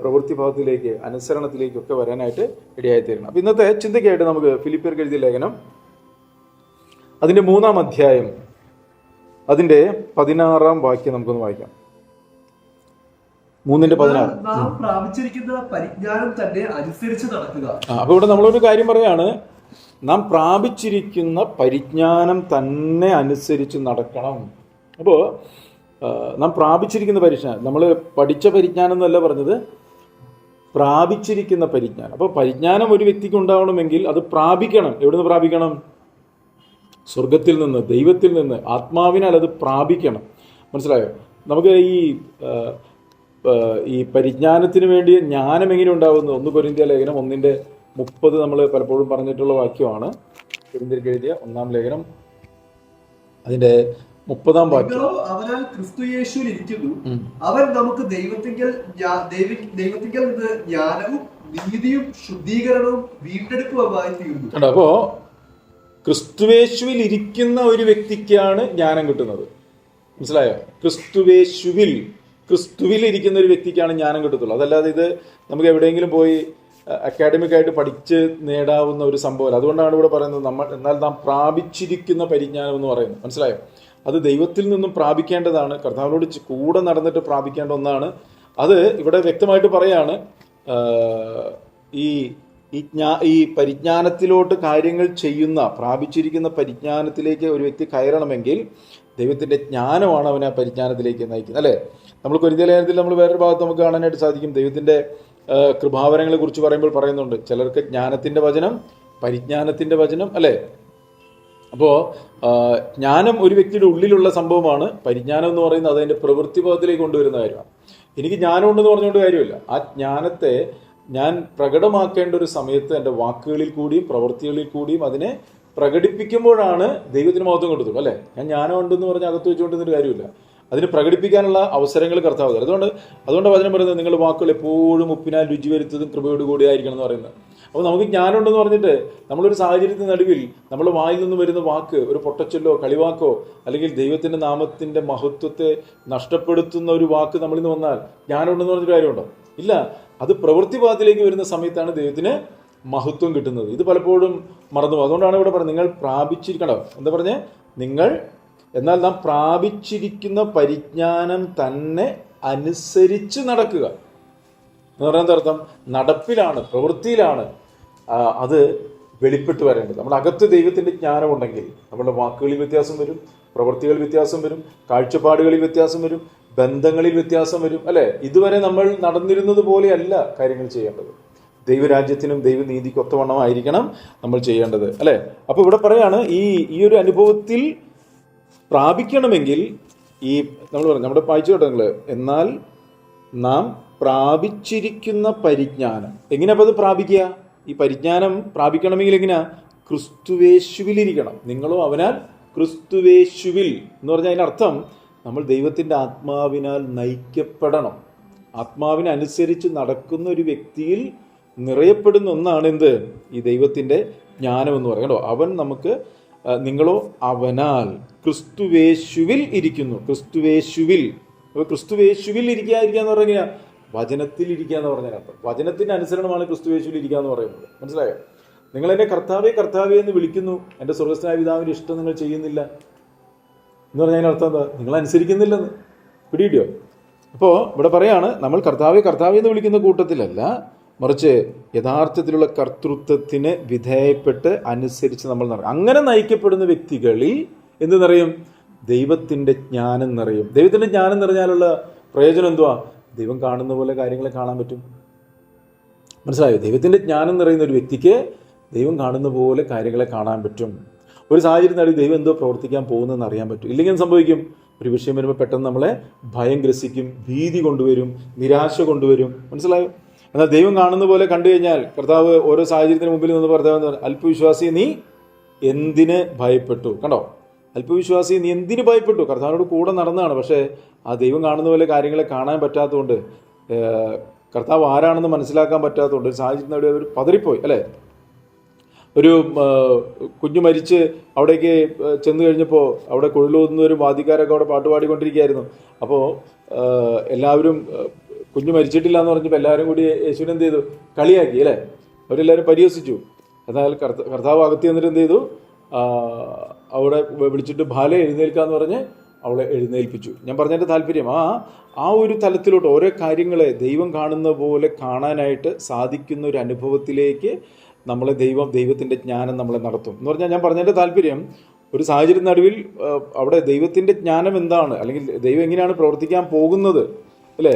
പ്രവൃത്തി ഭാഗത്തിലേക്ക് അനുസരണത്തിലേക്കൊക്കെ വരാനായിട്ട് ഇടയായിത്തീരണം. അപ്പം ഇന്നത്തെ ചിന്തയ്ക്കായിട്ട് നമുക്ക് ഫിലിപ്പിയർക്ക് എഴുതിയ ലേഖനം അതിൻ്റെ 3-ാം അധ്യായം അതിൻ്റെ 16-ാം വാക്യം നമുക്കൊന്ന് വായിക്കാം. 3:16. അപ്പൊ ഇവിടെ നമ്മളൊരു കാര്യം പറയാണ്, നാം പ്രാപിച്ചിരിക്കുന്ന പരിജ്ഞാനം തന്നെ അനുസരിച്ച് നടക്കണം. അപ്പോൾ നാം പ്രാപിച്ചിരിക്കുന്ന പരിജ്ഞാനം, നമ്മൾ പഠിച്ച പരിജ്ഞാനം എന്നല്ല പറഞ്ഞത്, പ്രാപിച്ചിരിക്കുന്ന പരിജ്ഞാനം. അപ്പോൾ പരിജ്ഞാനം ഒരു വ്യക്തിക്ക് ഉണ്ടാവണമെങ്കിൽ അത് പ്രാപിക്കണം. എവിടുന്ന് പ്രാപിക്കണം? സ്വർഗത്തിൽ നിന്ന്, ദൈവത്തിൽ നിന്ന്, ആത്മാവിനാൽ അത് പ്രാപിക്കണം. മനസ്സിലായോ? നമുക്ക് ഈ പരിജ്ഞാനത്തിന് വേണ്ടി ജ്ഞാനം എങ്ങനെ ഉണ്ടാകുന്നു? 1 കൊരിന്ത്യർ ലേഖനം 1:30 നമ്മൾ പലപ്പോഴും പറഞ്ഞിട്ടുള്ള വാക്യമാണ്. കൊരിന്ത്യർക്ക് എഴുതിയ 1-ാം ലേഖനം അതിന്റെ 30-ാം വാക്യം. അവനാൽ ക്രിസ്തു യേശുവിൽ ഇരിക്കുന്നു, അവൻ നമുക്ക് ദൈവത്തിങ്കൽ നിന്ന് ജ്ഞാനവും നീതിയും ശുദ്ധീകരണവും വീണ്ടെടുപ്പുമായി തീർന്നു. അപ്പോ ക്രിസ്തുവേശുവിൽ ഇരിക്കുന്ന ഒരു വ്യക്തിക്കാണ് ജ്ഞാനം കിട്ടുന്നത്. മനസ്സിലായോ? ക്രിസ്തുവിൽ ഇരിക്കുന്ന ഒരു വ്യക്തിക്കാണ് ജ്ഞാനം കിട്ടത്തുള്ളൂ. അതല്ലാതെ ഇത് നമുക്ക് എവിടെയെങ്കിലും പോയി അക്കാഡമിക് ആയിട്ട് പഠിച്ച് നേടാവുന്ന ഒരു സംഭവം. അതുകൊണ്ടാണ് ഇവിടെ പറയുന്നത് എന്നാൽ നാം പ്രാപിച്ചിരിക്കുന്ന പരിജ്ഞാനം എന്ന് പറയുന്നത്. മനസ്സിലായോ? അത് ദൈവത്തിൽ നിന്നും പ്രാപിക്കേണ്ടതാണ്. കർത്താവിനോട് കൂടെ നടന്നിട്ട് പ്രാപിക്കേണ്ട ഒന്നാണ്. അത് ഇവിടെ വ്യക്തമായിട്ട് പറയാണ്, ഈ പരിജ്ഞാനത്തിലോട്ട് കാര്യങ്ങൾ ചെയ്യുന്ന, പ്രാപിച്ചിരിക്കുന്ന പരിജ്ഞാനത്തിലേക്ക് ഒരു വ്യക്തി കയറണമെങ്കിൽ ദൈവത്തിൻ്റെ ജ്ഞാനമാണ് അവനെ ആ പരിജ്ഞാനത്തിലേക്ക് നയിക്കുന്നത്, അല്ലേ? നമ്മൾ കൊരിന്ത്യർ ലേഖനത്തിൽ നമ്മൾ വേറൊരു ഭാഗത്ത് നമുക്ക് കാണാനായിട്ട് സാധിക്കും. ദൈവത്തിൻ്റെ കൃപാവരങ്ങളെ കുറിച്ച് പറയുമ്പോൾ പറയുന്നുണ്ട്, ചിലർക്ക് ജ്ഞാനത്തിൻ്റെ വചനം, പരിജ്ഞാനത്തിൻ്റെ വചനം, അല്ലേ? അപ്പോൾ ജ്ഞാനം ഒരു വ്യക്തിയുടെ ഉള്ളിലുള്ള സംഭവമാണ്. പരിജ്ഞാനം എന്ന് പറയുന്നത് അതിൻ്റെ പ്രവൃത്തി ഭാഗത്തിലേക്ക് കൊണ്ടുവരുന്ന കാര്യമാണ്. എനിക്ക് ജ്ഞാനം ഉണ്ടെന്ന് പറഞ്ഞുകൊണ്ട് കാര്യമില്ല. ആ ജ്ഞാനത്തെ ഞാൻ പ്രകടമാക്കേണ്ട ഒരു സമയത്ത് എൻ്റെ വാക്കുകളിൽ കൂടിയും പ്രവൃത്തികളിൽ കൂടിയും അതിനെ പ്രകടിപ്പിക്കുമ്പോഴാണ് ദൈവത്തിന് മഹത്വം കൊടുത്തത്. അല്ലേ? ഞാൻ ജ്ഞാനം ഉണ്ടെന്ന് പറഞ്ഞ് അകത്ത് വെച്ചുകൊണ്ടിരുന്നൊരു കാര്യമില്ല. അതിന് പ്രകടിപ്പിക്കാനുള്ള അവസരങ്ങൾ കർത്താവ് തരും. അതുകൊണ്ട് വചനം പറയുന്നത് നിങ്ങളുടെ വാക്കുകൾ എപ്പോഴും ഉപ്പിനാൽ രുചി വരുത്തതും കൃപയോട് കൂടി ആയിരിക്കണം എന്ന് പറയുന്നത്. അപ്പോൾ നമുക്ക് ജ്ഞാനം ഉണ്ടെന്ന് പറഞ്ഞിട്ട് നമ്മളൊരു സാഹചര്യത്തിന് നടുവിൽ നമ്മുടെ വായിൽ നിന്ന് വരുന്ന വാക്ക് ഒരു പൊട്ടച്ചൊല്ലോ കളിവാക്കോ അല്ലെങ്കിൽ ദൈവത്തിൻ്റെ നാമത്തിൻ്റെ മഹത്വത്തെ നഷ്ടപ്പെടുത്തുന്ന ഒരു വാക്ക് നമ്മളിൽ നിന്ന് വന്നാൽ ജ്ഞാനം ഉണ്ടെന്ന് പറഞ്ഞൊരു കാര്യമുണ്ടോ? ഇല്ല. അത് പ്രവൃത്തിപാതത്തിലേക്ക് വരുന്ന സമയത്താണ് ദൈവത്തിന് മഹത്വം കിട്ടുന്നത്. ഇത് പലപ്പോഴും മറന്നു. അതുകൊണ്ടാണ് ഇവിടെ പറഞ്ഞത് നിങ്ങൾ പ്രാപിച്ചിരിക്കണം. എന്താ പറഞ്ഞേ? എന്നാൽ നാം പ്രാപിച്ചിരിക്കുന്ന പരിജ്ഞാനം തന്നെ അനുസരിച്ച് നടക്കുക എന്ന് പറയുന്നത് അർത്ഥം നടപ്പിലാണ്, പ്രവൃത്തിയിലാണ് അത് വെളിപ്പെട്ട് വരേണ്ടത്. നമ്മുടെ അകത്ത് ദൈവത്തിൻ്റെ ജ്ഞാനമുണ്ടെങ്കിൽ നമ്മുടെ വാക്കുകളിൽ വ്യത്യാസം വരും, പ്രവൃത്തികളിൽ വ്യത്യാസം വരും, കാഴ്ചപ്പാടുകളിൽ വ്യത്യാസം വരും, ബന്ധങ്ങളിൽ വ്യത്യാസം വരും. അല്ലേ? ഇതുവരെ നമ്മൾ നടന്നിരുന്നത് പോലെയല്ല കാര്യങ്ങൾ ചെയ്യേണ്ടത്. ദൈവരാജ്യത്തിനും ദൈവനീതിക്കും ഒത്തവണ്ണമായിരിക്കണം നമ്മൾ ചെയ്യേണ്ടത്. അല്ലേ? അപ്പോൾ ഇവിടെ പറയാണ് ഈ ഒരു അനുഭവത്തിൽ പ്രാപിക്കണമെങ്കിൽ നമ്മൾ പറഞ്ഞു നമ്മുടെ വായിച്ചു കേട്ടോ നിങ്ങൾ, എന്നാൽ നാം പ്രാപിച്ചിരിക്കുന്ന പരിജ്ഞാനം എങ്ങനെയപ്പോൾ അത് പ്രാപിക്കുക? ഈ പരിജ്ഞാനം പ്രാപിക്കണമെങ്കിൽ എങ്ങനെയാ? ക്രിസ്തുവേശുവിലിരിക്കണം. നിങ്ങളോ അവനാൽ ക്രിസ്തുവേശുവിൽ എന്ന് പറഞ്ഞാൽ അതിനർത്ഥം നമ്മൾ ദൈവത്തിൻ്റെ ആത്മാവിനാൽ നയിക്കപ്പെടണം. ആത്മാവിനനുസരിച്ച് നടക്കുന്ന ഒരു വ്യക്തിയിൽ നിറയപ്പെടുന്ന ഒന്നാണ് എന്ത്? ഈ ദൈവത്തിൻ്റെ ജ്ഞാനം എന്ന് പറയുന്നത്. അവൻ നമുക്ക് നിങ്ങളോ അവനാൽ ക്രിസ്തുവേശുവിൽ ഇരിക്കുന്നു. ക്രിസ്തുവേശുവിൽ. അപ്പോൾ ക്രിസ്തുവേശുവിൽ ഇരിക്കുക എന്ന് പറഞ്ഞാൽ വചനത്തിൽ ഇരിക്കുക എന്ന് പറഞ്ഞാൽ അർത്ഥം. വചനത്തിൻ്റെ അനുസരണമാണ് ക്രിസ്തുവേശുവിൽ ഇരിക്കുക എന്ന് പറയുന്നത്. മനസ്സിലായോ? നിങ്ങൾ എന്നെ കർത്താവേ കർത്താവേ എന്ന് വിളിക്കുന്നു, എൻ്റെ സ്വർഗ്ഗസ്ഥനായ പിതാവിൻ്റെ ഇഷ്ടം നിങ്ങൾ ചെയ്യുന്നില്ല എന്ന് പറഞ്ഞാൽ അതിനർത്ഥം എന്താ? നിങ്ങൾ അനുസരിക്കുന്നില്ലെന്ന്. പിടികിട്ടിയോ? അപ്പോൾ ഇവിടെ പറയാണ് നമ്മൾ കർത്താവേ കർത്താവേ എന്ന് വിളിക്കുന്ന കൂട്ടത്തിലല്ല, മറിച്ച് യഥാർത്ഥത്തിലുള്ള കർത്തൃത്വത്തിന് വിധേയപ്പെട്ട് അനുസരിച്ച് നമ്മൾ നിറയും. അങ്ങനെ നയിക്കപ്പെടുന്ന വ്യക്തികളിൽ എന്ത് നിറയും? ദൈവത്തിൻ്റെ ജ്ഞാനം നിറയും. ദൈവത്തിൻ്റെ ജ്ഞാനം നിറഞ്ഞാലുള്ള പ്രയോജനം എന്തുവാ? ദൈവം കാണുന്ന പോലെ കാര്യങ്ങളെ കാണാൻ പറ്റും. മനസ്സിലായോ? ദൈവത്തിൻ്റെ ജ്ഞാനം നിറയുന്ന ഒരു വ്യക്തിക്ക് ദൈവം കാണുന്ന പോലെ കാര്യങ്ങളെ കാണാൻ പറ്റും. ഒരു സാഹചര്യം നടി ദൈവം എന്തോ പ്രവർത്തിക്കാൻ പോകുന്നതെന്ന് അറിയാൻ പറ്റും. ഇല്ലെങ്കിൽ സംഭവിക്കും, ഒരു വിഷയം വരുമ്പോൾ പെട്ടെന്ന് നമ്മളെ ഭയം ഗ്രസിക്കും, ഭീതി കൊണ്ടുവരും, നിരാശ കൊണ്ടുവരും. മനസ്സിലായോ? എന്നാൽ ദൈവം കാണുന്ന പോലെ കണ്ടു കഴിഞ്ഞാൽ കർത്താവ് ഓരോ സാഹചര്യത്തിന് മുമ്പിൽ നിന്ന് കർത്താവ് അല്പവിശ്വാസി നീ എന്തിന് ഭയപ്പെട്ടു? കണ്ടോ? അല്പവിശ്വാസി നീ എന്തിന് ഭയപ്പെട്ടു? കർത്താവിനോട് കൂടെ നടന്നതാണ്. പക്ഷേ ആ ദൈവം കാണുന്ന പോലെ കാര്യങ്ങളെ കാണാൻ പറ്റാത്തതുകൊണ്ട്, കർത്താവ് ആരാണെന്ന് മനസ്സിലാക്കാൻ പറ്റാത്തതുകൊണ്ട് ഒരു സാഹചര്യത്തിന് അവിടെ അവർ പതറിപ്പോയി. അല്ലേ? ഒരു കുഞ്ഞു മരിച്ച് അവിടേക്ക് ചെന്ന് കഴിഞ്ഞപ്പോൾ അവിടെ കുഴലൂതുന്ന ഒരു വാദ്യക്കാരൊക്കെ അവിടെ പാട്ട് പാടിക്കൊണ്ടിരിക്കുകയായിരുന്നു. അപ്പോൾ എല്ലാവരും കുഞ്ഞു മരിച്ചിട്ടില്ല എന്ന് പറഞ്ഞപ്പോൾ എല്ലാവരും കൂടി യേശുവിനെ എന്ത് ചെയ്തു? കളിയാക്കി. അല്ലേ? അവരെല്ലാവരും പരിഹസിച്ചു. എന്നാൽ കർത്താവ് അകത്തി എന്നിട്ട് എന്ത് ചെയ്തു? അവിടെ വിളിച്ചിട്ട് ബാല എഴുന്നേൽക്കാന്ന് പറഞ്ഞ് അവളെ എഴുന്നേൽപ്പിച്ചു. ഞാൻ പറഞ്ഞതിൻ്റെ താല്പര്യം ആ ഒരു തലത്തിലോട്ട് ഓരോ കാര്യങ്ങളെ ദൈവം കാണുന്ന പോലെ കാണാനായിട്ട് സാധിക്കുന്ന ഒരു അനുഭവത്തിലേക്ക് നമ്മളെ ദൈവത്തിൻ്റെ ജ്ഞാനം നമ്മളെ നടത്തും എന്ന് പറഞ്ഞാൽ, ഞാൻ പറഞ്ഞതിൻ്റെ താല്പര്യം ഒരു സാഹചര്യം നടുവിൽ അവിടെ ദൈവത്തിൻ്റെ ജ്ഞാനം എന്താണ്, അല്ലെങ്കിൽ ദൈവം എങ്ങനെയാണ് പ്രവർത്തിക്കാൻ പോകുന്നത്, അല്ലേ?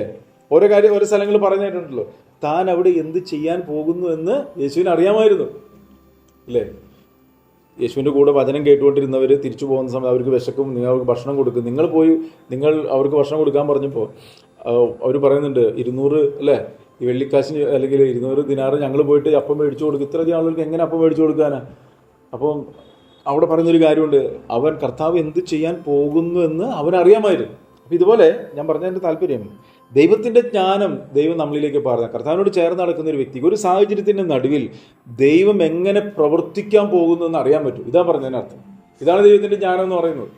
ഓരോ സ്ഥലങ്ങൾ പറഞ്ഞിട്ടുണ്ടല്ലോ. താൻ അവിടെ എന്ത് ചെയ്യാൻ പോകുന്നു എന്ന് യേശുവിന് അറിയാമായിരുന്നു. അല്ലേ? യേശുവിൻ്റെ കൂടെ വചനം കേട്ടുകൊണ്ടിരുന്നവർ തിരിച്ചു പോകുന്ന സമയത്ത് അവർക്ക് വിശക്കും, നിങ്ങൾ അവർക്ക് ഭക്ഷണം കൊടുക്കും. നിങ്ങൾ അവർക്ക് ഭക്ഷണം കൊടുക്കാൻ പറഞ്ഞപ്പോൾ അവർ പറയുന്നുണ്ട് 200 അല്ലേ ഈ വെള്ളിക്കാശിന് അല്ലെങ്കിൽ 200 ദിനാറ് ഞങ്ങൾ പോയിട്ട് അപ്പം മേടിച്ചു കൊടുക്കും. ഇത്രയധികം ആളുകൾക്ക് എങ്ങനെ അപ്പം മേടിച്ചു കൊടുക്കാനാ? അപ്പം അവിടെ പറയുന്നൊരു കാര്യമുണ്ട്, അവൻ കർത്താവ് എന്ത് ചെയ്യാൻ പോകുന്നു എന്ന് അവനറിയാമായിരുന്നു. അപ്പം ഇതുപോലെ ഞാൻ പറഞ്ഞതിൻ്റെ താല്പര്യം, ദൈവത്തിൻ്റെ ജ്ഞാനം ദൈവം നമ്മളിലേക്ക് പറഞ്ഞ കർത്താവിനോട് ചേർന്ന് നടക്കുന്ന ഒരു വ്യക്തിക്ക് ഒരു സാഹചര്യത്തിൻ്റെ നടുവിൽ ദൈവം എങ്ങനെ പ്രവർത്തിക്കാൻ പോകുന്നു എന്ന് അറിയാൻ പറ്റും. ഇതാ പറഞ്ഞതിനർത്ഥം. ഇതാണ് ദൈവത്തിൻ്റെ ജ്ഞാനം എന്ന് പറയുന്നത്.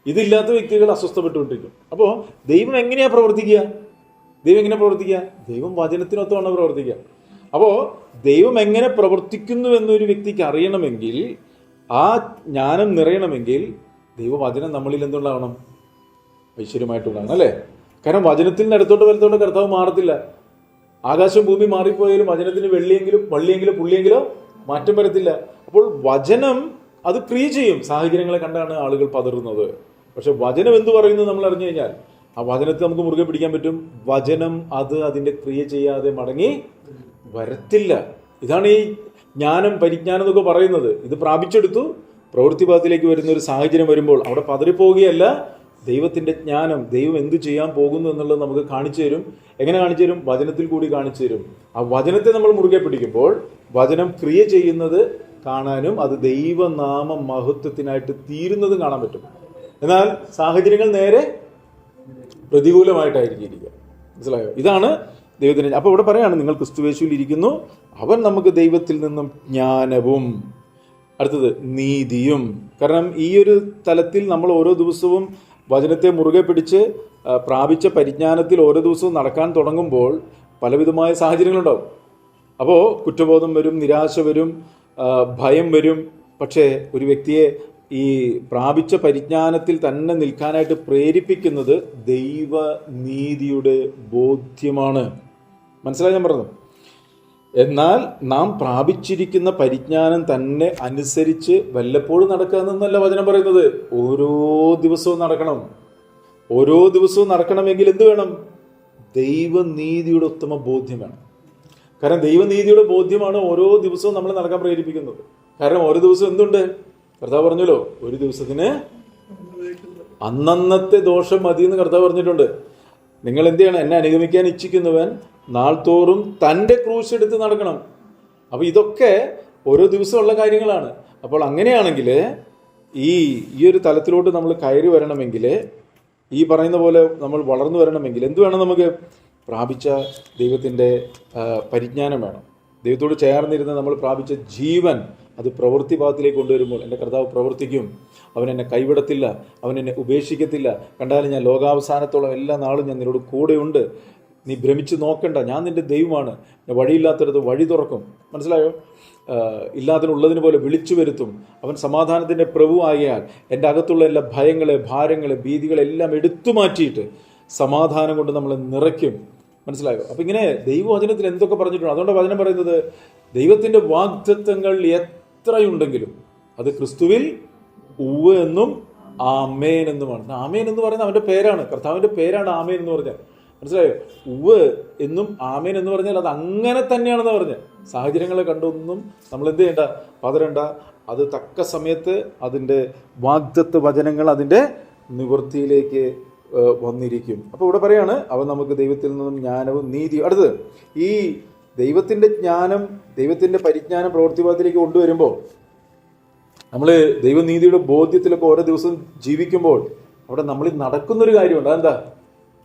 ഇതില്ലാത്ത വ്യക്തികൾ അസ്വസ്ഥപ്പെട്ടുകൊണ്ടിരിക്കും. അപ്പോൾ ദൈവം എങ്ങനെയാണ് പ്രവർത്തിക്കുക? ദൈവം വചനത്തിനൊത്തമാണ് പ്രവർത്തിക്കുക. അപ്പോൾ ദൈവം എങ്ങനെ പ്രവർത്തിക്കുന്നു എന്നൊരു വ്യക്തിക്ക് അറിയണമെങ്കിൽ, ആ ജ്ഞാനം നിറയണമെങ്കിൽ ദൈവവചനം നമ്മളിൽ എന്തുണ്ടാവണം? ഐശ്വര്യമായിട്ടുണ്ടാകണം. അല്ലേ? കാരണം വചനത്തിൽ നിന്ന് ഇടത്തോട്ട് വലത്തോട്ട് കർത്താവ് മാറത്തില്ല. ആകാശം ഭൂമി മാറിപ്പോയാലും വചനത്തിന് വള്ളിയെങ്കിലും പുള്ളിയെങ്കിലോ മാറ്റം വരത്തില്ല. അപ്പോൾ വചനം അത് ക്രിയ ചെയ്യും. സാഹചര്യങ്ങളെ കണ്ടാണ് ആളുകൾ പതറുന്നത്. പക്ഷെ വചനം എന്ത് പറയുന്നത് നമ്മൾ അറിഞ്ഞു കഴിഞ്ഞാൽ ആ വചനത്തെ നമുക്ക് മുറുകെ പിടിക്കാൻ പറ്റും. വചനം അത് അതിൻ്റെ ക്രിയ ചെയ്യാതെ മടങ്ങി വരത്തില്ല. ഇതാണ് ഈ പരിജ്ഞാനം എന്നൊക്കെ പറയുന്നത്. ഇത് പ്രാപിച്ചെടുത്തു പ്രവൃത്തിഭാഗത്തിലേക്ക് വരുന്ന ഒരു സാഹചര്യം വരുമ്പോൾ അവിടെ പതറിപ്പോവുകയല്ല. ദൈവത്തിൻ്റെ ജ്ഞാനം, ദൈവം എന്ത് ചെയ്യാൻ പോകുന്നു എന്നുള്ളത് നമുക്ക് കാണിച്ചു തരും. എങ്ങനെ കാണിച്ചു തരും? വചനത്തിൽ കൂടി കാണിച്ചു തരും. ആ വചനത്തെ നമ്മൾ മുറുകെ പിടിക്കുമ്പോൾ വചനം ക്രിയ ചെയ്യുന്നത് കാണാനും അത് ദൈവനാമ മഹത്വത്തിനായിട്ട് തീരുന്നതും കാണാൻ പറ്റും. എന്നാൽ സാഹചര്യങ്ങൾ നേരെ പ്രതികൂലമായിട്ടായിരിക്കും ഇരിക്കുക. മനസ്സിലായോ? ഇതാണ് ദൈവത്തിന്. അപ്പോൾ ഇവിടെ പറയാണ്, നിങ്ങൾ ക്രിസ്തുയേശുവിൽ ഇരിക്കുന്നു, അവൻ നമുക്ക് ദൈവത്തിൽ നിന്നും ജ്ഞാനവും, അടുത്തത് നീതിയും. കാരണം ഈ ഒരു തലത്തിൽ നമ്മൾ ഓരോ ദിവസവും വചനത്തെ മുറുകെ പിടിച്ച് പ്രാപിച്ച പരിജ്ഞാനത്തിൽ ഓരോ ദിവസവും നടക്കാൻ തുടങ്ങുമ്പോൾ പലവിധമായ സാഹചര്യങ്ങളുണ്ടാവും. അപ്പോൾ കുറ്റബോധം വരും, നിരാശ വരും, ഭയം വരും. പക്ഷേ ഒരു വ്യക്തിയെ ഈ പ്രാപിച്ച പരിജ്ഞാനത്തിൽ തന്നെ നിൽക്കാനായിട്ട് പ്രേരിപ്പിക്കുന്നത് ദൈവനീതിയുടെ ബോധ്യമാണ്. മനസ്സിലായി ഞാൻ പറഞ്ഞത്? എന്നാൽ നാം പ്രാപിച്ചിരിക്കുന്ന പരിജ്ഞാനം തന്നെ അനുസരിച്ച് വല്ലപ്പോഴും നടക്കുക എന്നല്ല വചനം പറയുന്നത്. ഓരോ ദിവസവും നടക്കണം. ഓരോ ദിവസവും നടക്കണമെങ്കിൽ എന്ത് വേണം? ദൈവനീതിയുടെ ഉത്തമ ബോധ്യം വേണം. കാരണം ദൈവനീതിയുടെ ബോധ്യമാണ് ഓരോ ദിവസവും നമ്മളെ നടക്കാൻ പ്രേരിപ്പിക്കുന്നത്. കാരണം ഓരോ ദിവസവും എന്തുണ്ട്? കർത്താവ് പറഞ്ഞല്ലോ, ഒരു ദിവസത്തിന് അന്നന്നത്തെ ദോഷം മതി എന്ന് കർത്താവ് പറഞ്ഞിട്ടുണ്ട്. നിങ്ങൾ എന്ത് ചെയ്യണം? എന്നെ അനുഗമിക്കാൻ ഇച്ഛിക്കുന്നവൻ നാൾ തോറും തൻ്റെ ക്രൂശ് എടുത്ത് നടക്കണം. അപ്പോൾ ഇതൊക്കെ ഓരോ ദിവസമുള്ള കാര്യങ്ങളാണ്. അപ്പോൾ അങ്ങനെയാണെങ്കിൽ ഈ ഒരു തലത്തിലോട്ട് നമ്മൾ കയറി വരണമെങ്കിൽ, ഈ പറയുന്ന പോലെ നമ്മൾ വളർന്നു വരണമെങ്കിൽ എന്ത് വേണം? നമുക്ക് പ്രാപിച്ച ദൈവത്തിൻ്റെ പരിജ്ഞാനം വേണം. ദൈവത്തോട് ചേർന്നിരുന്ന് നമ്മൾ പ്രാപിച്ച ജീവൻ അത് പ്രവൃത്തി ഭാഗത്തിലേക്ക് കൊണ്ടുവരുമ്പോൾ എൻ്റെ കർത്താവ് പ്രവർത്തിക്കും. അവൻ എന്നെ കൈവിടത്തില്ല, അവൻ എന്നെ ഉപേക്ഷിക്കത്തില്ല. കണ്ടാലും ഞാൻ ലോകാവസാനത്തോളം എല്ലാ നാളും ഞാൻ നിന്നോട് കൂടെയുണ്ട്. നീ ഭ്രമിച്ച് നോക്കണ്ട, ഞാൻ നിൻ്റെ ദൈവമാണ്. വഴിയില്ലാത്തടത്ത് വഴി തുറക്കും. മനസ്സിലായോ? ഇല്ലാതിനുള്ളതിന് പോലെ വിളിച്ചു വരുത്തും. അവൻ സമാധാനത്തിൻ്റെ പ്രഭു ആകിയാൽ എൻ്റെ അകത്തുള്ള എല്ലാ ഭയങ്ങളെ, ഭാരങ്ങളെ, ഭീതികളെല്ലാം എടുത്തു മാറ്റിയിട്ട് സമാധാനം കൊണ്ട് നമ്മളെ നിറയ്ക്കും. മനസ്സിലായോ? അപ്പം ഇങ്ങനെ ദൈവവചനത്തിൽ എന്തൊക്കെ പറഞ്ഞിട്ടുണ്ട്. അതുകൊണ്ട് വചനം പറയുന്നത് ദൈവത്തിൻ്റെ വാഗ്ദത്തങ്ങൾ എത്രയുണ്ടെങ്കിലും അത് ക്രിസ്തുവിൽ ഉവ്വ് എന്നും ആമേൻ എന്നുമാണ്. ആമേൻ എന്ന് പറയുന്നത് അവൻ്റെ പേരാണ്, കർത്താവിൻ്റെ പേരാണ് ആമേൻ എന്ന് പറഞ്ഞാൽ. മനസ്സിലായോ? ഉവ്വ് എന്നും ആമേൻ എന്ന് പറഞ്ഞാൽ അത് അങ്ങനെ തന്നെയാണെന്ന് പറഞ്ഞ് സാഹചര്യങ്ങളെ കണ്ടൊന്നും നമ്മൾ എന്ത് ചെയ്യണ്ട? പതരണ്ട. അത് തക്ക സമയത്ത് അതിൻ്റെ വാഗ്ദത്ത വചനങ്ങൾ അതിൻ്റെ നിവൃത്തിയിലേക്ക് വന്നിരിക്കും. അപ്പോൾ ഇവിടെ പറയാണ്, അവൻ നമുക്ക് ദൈവത്തിൽ നിന്നും ജ്ഞാനവും നീതിയും. അടുത്തത്, ഈ ദൈവത്തിൻ്റെ ജ്ഞാനം, ദൈവത്തിൻ്റെ പരിജ്ഞാനം പ്രവൃത്തിഭാഗത്തിലേക്ക് കൊണ്ടുവരുമ്പോൾ നമ്മൾ ദൈവനീതിയുടെ ബോധ്യത്തിലൊക്കെ ഓരോ ദിവസവും ജീവിക്കുമ്പോൾ അവിടെ നമ്മൾ നടക്കുന്നൊരു കാര്യമുണ്ട്. അതെന്താ?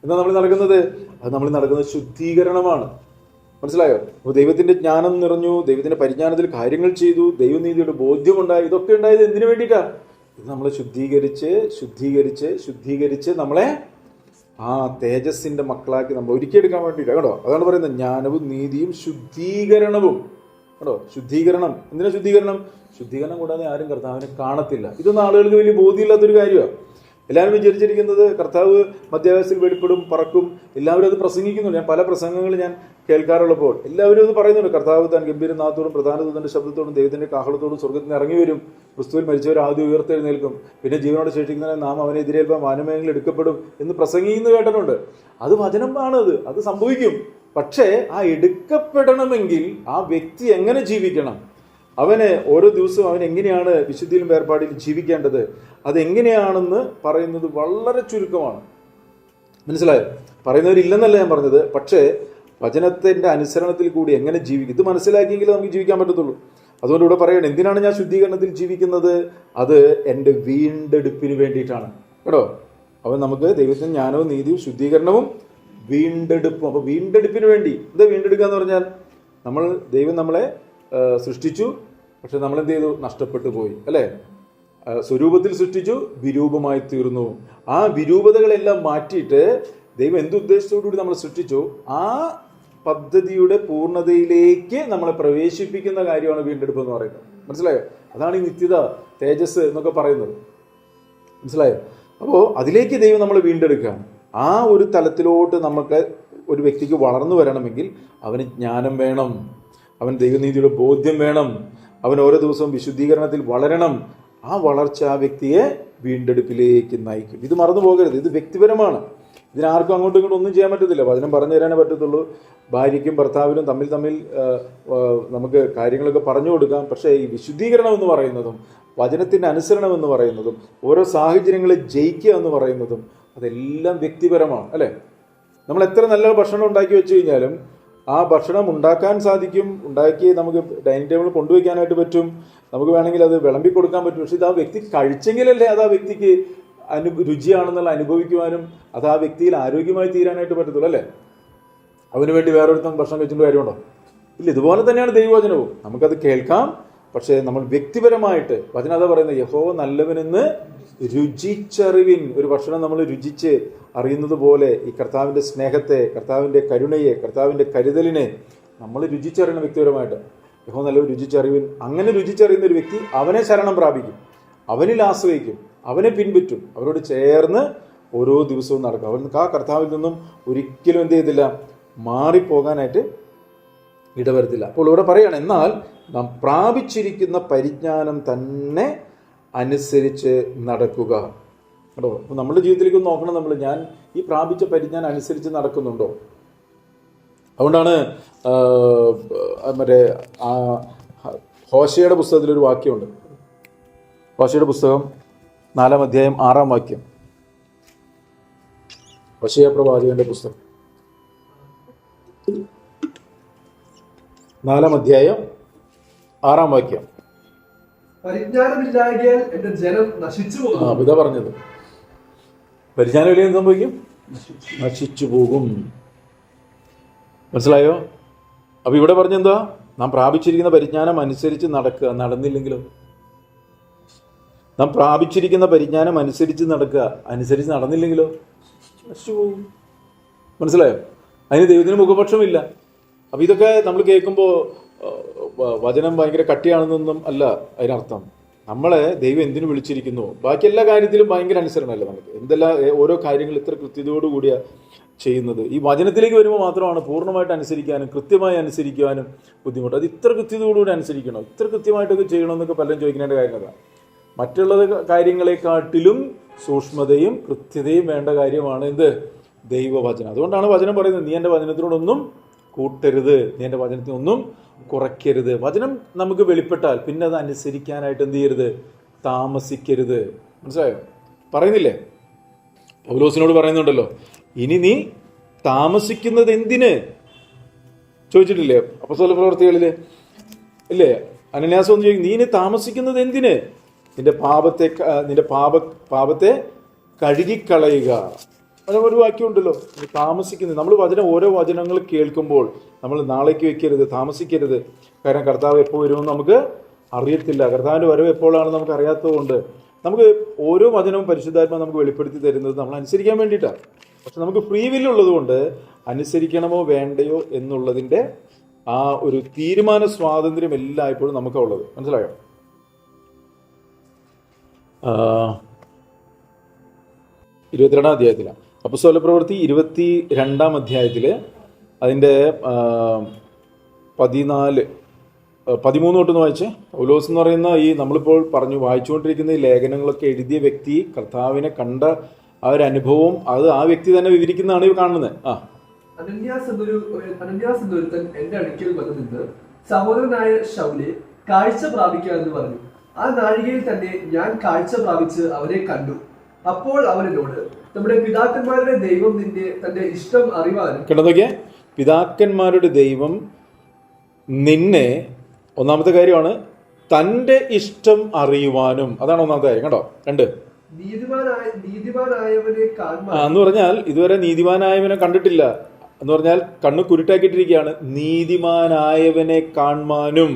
എന്താ നമ്മൾ നടക്കുന്നത്? അത് നമ്മൾ നടക്കുന്നത് ശുദ്ധീകരണമാണ്. മനസ്സിലായോ? അപ്പോൾ ദൈവത്തിൻ്റെ ജ്ഞാനം നിറഞ്ഞു, ദൈവത്തിൻ്റെ പരിജ്ഞാനത്തിൽ കാര്യങ്ങൾ ചെയ്തു, ദൈവനീതിയുടെ ബോധ്യമുണ്ടായി. ഇതൊക്കെ ഉണ്ടായത് എന്തിനു വേണ്ടിയിട്ടാണ്? ഇത് നമ്മളെ ശുദ്ധീകരിച്ച് നമ്മളെ ആ തേജസ്സിൻ്റെ മക്കളാക്കി നമ്മൾ ഒരുക്കിയെടുക്കാൻ വേണ്ടിയിട്ടാണ്. കേട്ടോ? അതാണ് പറയുന്നത്, ജ്ഞാനവും നീതിയും ശുദ്ധീകരണവും. കേട്ടോ? ശുദ്ധീകരണം. എന്തിനാ ശുദ്ധീകരണം? ശുദ്ധീകരണം കൂടാതെ ആരും കർത്താവിനെ കാണത്തില്ല. ഇതൊന്നും ആളുകൾക്ക് വലിയ ബോധ്യമില്ലാത്തൊരു കാര്യമാണ്. എല്ലാവരും വിചാരിച്ചിരിക്കുന്നത് കർത്താവ് മധ്യാകാശത്തിൽ വെളിപ്പെടും, പറക്കും. എല്ലാവരും അത് പ്രസംഗിക്കുന്നുണ്ട്. ഞാൻ പല പ്രസംഗങ്ങൾ ഞാൻ കേൾക്കാറുള്ളപ്പോൾ എല്ലാവരും അത് പറയുന്നുണ്ട്. കർത്താവ് താൻ ഗംഭീരനാഥത്തോടും പ്രധാന ദൂതന്റെ ശബ്ദത്തോടും ദൈവത്തിന്റെ കാഹളത്തോടും സ്വർഗ്ഗത്തിൽ ഇറങ്ങി വരും. ക്രിസ്തുവിൽ മരിച്ചവർ ആദ്യം ഉയർത്തെഴുന്നേൽക്കും. പിന്നെ ജീവനോട് ശേഷിക്കുന്നതിനെ നാം അവനെ എതിരേൽപ്പാൻ വാനമേഘങ്ങളിൽ എടുക്കപ്പെടും എന്ന് പ്രസംഗിക്കുന്നത് കേട്ടിട്ടുണ്ട്. അത് വചനമാണത്, അത് സംഭവിക്കും. പക്ഷേ ആ എടുക്കപ്പെടണമെങ്കിൽ ആ വ്യക്തി എങ്ങനെ ജീവിക്കണം, അവന് ഓരോ ദിവസവും അവൻ എങ്ങനെയാണ് വിശുദ്ധിയിലും വേർപാടിലും ജീവിക്കേണ്ടത്, അതെങ്ങനെയാണെന്ന് പറയുന്നത് വളരെ ചുരുക്കമാണ്. മനസ്സിലായോ? പറയുന്നവരില്ലെന്നല്ല ഞാൻ പറഞ്ഞത്. പക്ഷേ വചനത്തിൻ്റെ അനുസരണത്തിൽ കൂടി എങ്ങനെ ജീവിക്കും, ഇത് മനസ്സിലാക്കിയെങ്കിൽ നമുക്ക് ജീവിക്കാൻ പറ്റത്തുള്ളൂ. അതുകൊണ്ട് ഇവിടെ പറയണം, എന്തിനാണ് ഞാൻ ശുദ്ധീകരണത്തിൽ ജീവിക്കുന്നത്? അത് എൻ്റെ വീണ്ടെടുപ്പിന് വേണ്ടിയിട്ടാണ്. കേട്ടോ? അവൻ നമുക്ക് ദൈവത്തിന് ജ്ഞാനവും നീതിയും ശുദ്ധീകരണവും വീണ്ടെടുപ്പും. അപ്പോൾ വീണ്ടെടുപ്പിന് വേണ്ടി എന്താ വീണ്ടെടുക്കുക എന്ന് പറഞ്ഞാൽ, ദൈവം നമ്മളെ സൃഷ്ടിച്ചു, പക്ഷെ നമ്മൾ എന്ത് ചെയ്തു? നഷ്ടപ്പെട്ടു പോയി, അല്ലേ? സ്വരൂപത്തിൽ സൃഷ്ടിച്ചു, വിരൂപമായി തീർന്നു. ആ വിരൂപതകളെല്ലാം മാറ്റിയിട്ട് ദൈവം എന്തുദ്ദേശത്തോടുകൂടി നമ്മൾ സൃഷ്ടിച്ചു, ആ പദ്ധതിയുടെ പൂർണ്ണതയിലേക്ക് നമ്മളെ പ്രവേശിപ്പിക്കുന്ന കാര്യമാണ് വീണ്ടെടുപ്പ് എന്ന് പറയുന്നത്. മനസ്സിലായോ? അതാണ് ഈ നിത്യത, തേജസ് എന്നൊക്കെ പറയുന്നത്. മനസ്സിലായോ? അപ്പോൾ അതിലേക്ക് ദൈവം നമ്മൾ വീണ്ടെടുക്കുകയാണ്. ആ ഒരു തലത്തിലോട്ട് നമുക്ക് ഒരു വ്യക്തിക്ക് വളർന്നു വരണമെങ്കിൽ അവന് ജ്ഞാനം വേണം, അവൻ ദൈവനീതിയുടെ ബോധ്യം വേണം, അവൻ ഓരോ ദിവസവും വിശുദ്ധീകരണത്തിൽ വളരണം. ആ വളർച്ച ആ വ്യക്തിയെ വീണ്ടെടുപ്പിലേക്ക് നയിക്കും. ഇത് മറന്നു പോകരുത്. ഇത് വ്യക്തിപരമാണ്. ഇതിനാർക്കും അങ്ങോട്ടും ഇങ്ങോട്ടും ഒന്നും ചെയ്യാൻ പറ്റത്തില്ല. വചനം പറഞ്ഞു തരാനേ പറ്റത്തുള്ളൂ. ഭാര്യയ്ക്കും ഭർത്താവിനും തമ്മിൽ നമുക്ക് കാര്യങ്ങളൊക്കെ പറഞ്ഞു കൊടുക്കാം. പക്ഷേ ഈ വിശുദ്ധീകരണം എന്ന് പറയുന്നതും വചനത്തിൻ്റെ അനുസരണം എന്ന് പറയുന്നതും ഓരോ സാഹചര്യങ്ങളെ ജയിക്കുക എന്ന് പറയുന്നതും അതെല്ലാം വ്യക്തിപരമാണ്, അല്ലേ? നമ്മൾ എത്ര നല്ല ഭക്ഷണം ഉണ്ടാക്കി വെച്ച് കഴിഞ്ഞാലും ആ ഭക്ഷണം ഉണ്ടാക്കാൻ സാധിക്കും, ഉണ്ടാക്കി നമുക്ക് ഡൈനിങ് ടേബിളിൽ കൊണ്ടുവയ്ക്കാനായിട്ട് പറ്റും, നമുക്ക് വേണമെങ്കിൽ അത് വിളമ്പി കൊടുക്കാൻ പറ്റും. പക്ഷെ ഇത് ആ വ്യക്തി കഴിച്ചെങ്കിലല്ലേ അത് ആ വ്യക്തിക്ക് രുചിയാണെന്നുള്ള അനുഭവിക്കുവാനും അത് ആ വ്യക്തിയിൽ ആരോഗ്യമായി തീരാനായിട്ട് പറ്റത്തുള്ളൂ, അല്ലേ? അവന് വേണ്ടി വേറൊരുത്തം ഭക്ഷണം കഴിച്ചിട്ട് കാര്യമുണ്ടോ? ഇല്ല. ഇതുപോലെ തന്നെയാണ് ദൈവവചനവും. നമുക്കത് കേൾക്കാം, പക്ഷേ നമ്മൾ വ്യക്തിപരമായിട്ട് വചനം അതാ പറയുന്നത്, യഹോവ നല്ലവനെന്ന് രുചിച്ചറിവിൻ. ഒരു ഭക്ഷണം നമ്മൾ രുചിച്ച് അറിയുന്നത് പോലെ ഈ കർത്താവിൻ്റെ സ്നേഹത്തെ, കർത്താവിൻ്റെ കരുണയെ, കർത്താവിൻ്റെ കരുതലിനെ നമ്മൾ രുചിച്ചറിയണം വ്യക്തിപരമായിട്ട്. യഹോവ നല്ലവൻ രുചിച്ചറിവിൻ. അങ്ങനെ രുചിച്ചറിയുന്ന ഒരു വ്യക്തി അവനെ ശരണം പ്രാപിക്കും, അവനിൽ ആശ്രയിക്കും, അവനെ പിൻപറ്റും, അവരോട് ചേർന്ന് ഓരോ ദിവസവും നടക്കും. അവൻ ആ കർത്താവിൽ നിന്നും ഒരിക്കലും എന്ത് ചെയ്തില്ല, മാറിപ്പോകാനായിട്ട് ഇടവരുത്തില്ല. അപ്പോൾ ഇവിടെ പറയുകയാണ്, എന്നാൽ നാം പ്രാപിച്ചിരിക്കുന്ന പരിജ്ഞാനം തന്നെ അനുസരിച്ച് നടക്കുക. കേട്ടോ? അപ്പോൾ നമ്മുടെ ജീവിതത്തിലേക്ക് നോക്കണം, ഞാൻ ഈ പ്രാപിച്ച പരിജ്ഞാനം അനുസരിച്ച് നടക്കുന്നുണ്ടോ? അതുകൊണ്ടാണ് മറ്റേ ഹോശയുടെ പുസ്തകത്തിലൊരു വാക്യമുണ്ട്. ഹോശയുടെ പുസ്തകം 4-ാം അധ്യായം 6-ാം വാക്യം. ഹോശയ പ്രവാചകന്റെ പുസ്തകം 4-ാം അധ്യായം 6-ാം വാക്യം. പരിജ്ഞാനമില്ലായകയാൽ എന്റെ ജനം നശിച്ചു പോകും. ഇതാ പറഞ്ഞത്, പരിജ്ഞാനമില്ല എന്ത് സംഭവിക്കും? നശിച്ചു പോകും. മനസ്സിലായോ? അപ്പൊ ഇവിടെ പറഞ്ഞെന്താ? നാം പ്രാപിച്ചിരിക്കുന്ന പരിജ്ഞാനം അനുസരിച്ച് നടക്കുക. നടന്നില്ലെങ്കിലോ? നാം പ്രാപിച്ചിരിക്കുന്ന പരിജ്ഞാനം അനുസരിച്ച് നടക്കുക, അനുസരിച്ച് നടന്നില്ലെങ്കിലോ? നശിച്ചു പോകും. മനസ്സിലായോ? അതിന് ദൈവത്തിന് മുഖപക്ഷമില്ല. അപ്പൊ ഇതൊക്കെ നമ്മൾ കേൾക്കുമ്പോൾ വചനം ഭയങ്കര കട്ടിയാണെന്നൊന്നും അല്ല അതിനർത്ഥം. നമ്മളെ ദൈവം എന്തിനു വിളിച്ചിരിക്കുന്നു, ബാക്കി എല്ലാ കാര്യത്തിലും ഭയങ്കര അനുസരണമല്ല നമുക്ക്. എന്തെല്ലാം ഓരോ കാര്യങ്ങൾ ഇത്ര കൃത്യതയോടുകൂടിയ ചെയ്യുന്നത്. ഈ വചനത്തിലേക്ക് വരുമ്പോൾ മാത്രമാണ് പൂർണ്ണമായിട്ട് അനുസരിക്കാനും കൃത്യമായി അനുസരിക്കുവാനും ബുദ്ധിമുട്ട്. അത് ഇത്ര കൃത്യതയോടുകൂടി അനുസരിക്കണോ, ഇത്ര കൃത്യമായിട്ടൊക്കെ ചെയ്യണമെന്നൊക്കെ പലരും ചോദിക്കേണ്ട കാര്യം അതാണ്. മറ്റുള്ള കാര്യങ്ങളെക്കാട്ടിലും സൂക്ഷ്മതയും കൃത്യതയും വേണ്ട കാര്യമാണ് എന്ത്? ദൈവവചനം. അതുകൊണ്ടാണ് വചനം പറയുന്നത്, നീ എൻ്റെ വചനത്തിനോടൊന്നും കൂട്ടരുത്, നീ എൻ്റെ വചനത്തിനൊന്നും കുറയ്ക്കരുത്. വചനം നമുക്ക് വെളിപ്പെട്ടാൽ പിന്നെ അത് അനുസരിക്കാനായിട്ട് എന്ത് ചെയ്യരുത്? താമസിക്കരുത്. മനസ്സിലായോ? പറയുന്നില്ലേ? പൗലോസിനോട് പറയുന്നുണ്ടല്ലോ, ഇനി നീ താമസിക്കുന്നത് എന്തിന് ചോദിച്ചിട്ടില്ലേ അപ്പോസ്തല പ്രവർത്തികളില്? ഇല്ലേ? അനന്യാസം ഒന്ന് ചോദിക്കും, നീ ഇനി താമസിക്കുന്നത് എന്തിന്? നിന്റെ പാപത്തെ കഴുകിക്കളയുക. അങ്ങനെ ഒരു വാക്യമുണ്ടല്ലോ, താമസിക്കുന്നത്. നമ്മൾ ഓരോ വചനങ്ങൾ കേൾക്കുമ്പോൾ നമ്മൾ നാളേക്ക് വെക്കരുത്, താമസിക്കരുത്. കാരണം കർത്താവ് എപ്പോൾ വരുമെന്ന് നമുക്ക് അറിയത്തില്ല. കർത്താവിൻ്റെ വരവ് എപ്പോഴാണ് നമുക്ക് അറിയാത്തതുകൊണ്ട് നമുക്ക് ഓരോ വചനവും പരിശുദ്ധാത്മാ നമുക്ക് വെളിപ്പെടുത്തി തരുന്നത് നമ്മൾ അനുസരിക്കാൻ വേണ്ടിയിട്ടാണ്. പക്ഷെ നമുക്ക് ഫ്രീ വില്ലുള്ളത് കൊണ്ട് അനുസരിക്കണമോ വേണ്ടയോ എന്നുള്ളതിൻ്റെ ആ ഒരു തീരുമാന സ്വാതന്ത്ര്യം എല്ലായ്പ്പോഴും നമുക്കുള്ളത്. മനസ്സിലായോ? 22-ാം അധ്യായത്തിലാണ് അപ്പോസ്തല പ്രവൃത്തി 22-ാം അധ്യായത്തില് അതിൻ്റെ 13 തൊട്ടൊന്ന് വായിച്ചേ. പൗലോസ് എന്ന് പറയുന്ന ഈ നമ്മളിപ്പോൾ വായിച്ചുകൊണ്ടിരിക്കുന്ന ഈ ലേഖനങ്ങളൊക്കെ എഴുതിയ വ്യക്തി കർത്താവിനെ കണ്ട ആ ഒരു അനുഭവം അത് ആ വ്യക്തി തന്നെ വിവരിക്കുന്നതാണ് ഈ കാണുന്നത്. അനന്യാസ് എന്നൊരുത്തൻ എന്റെ അടുക്കൽ വന്നു നിന്ന്, സഹോദരനായ ശൗലെ, കാഴ്ച പ്രാപിക്കുക എന്ന് പറഞ്ഞു. ആ നാഴികയിൽ തന്നെ ഞാൻ കാഴ്ച പ്രാപിച്ച് അവരെ കണ്ടു. അപ്പോൾ അവനോട്, നമ്മുടെ പിതാക്കന്മാരുടെ ദൈവം തന്റെ ഇഷ്ടം അറിവാനും. കേട്ടതൊക്കെ പിതാക്കന്മാരുടെ ദൈവം നിന്നെ, ഒന്നാമത്തെ കാര്യമാണ് തന്റെ ഇഷ്ടം അറിയുവാനും. അതാണ് ഒന്നാമത്തെ കാര്യം. കേട്ടോ, 2 നീതിമാനായവനെ കാണുവാൻ എന്ന് പറഞ്ഞാൽ ഇതുവരെ നീതിമാനായവനെ കണ്ടിട്ടില്ല എന്ന് പറഞ്ഞാൽ കണ്ണ് കുരുട്ടാക്കിയിട്ടിരിക്കുകയാണ്. നീതിമാനായവനെ കാണുവാനും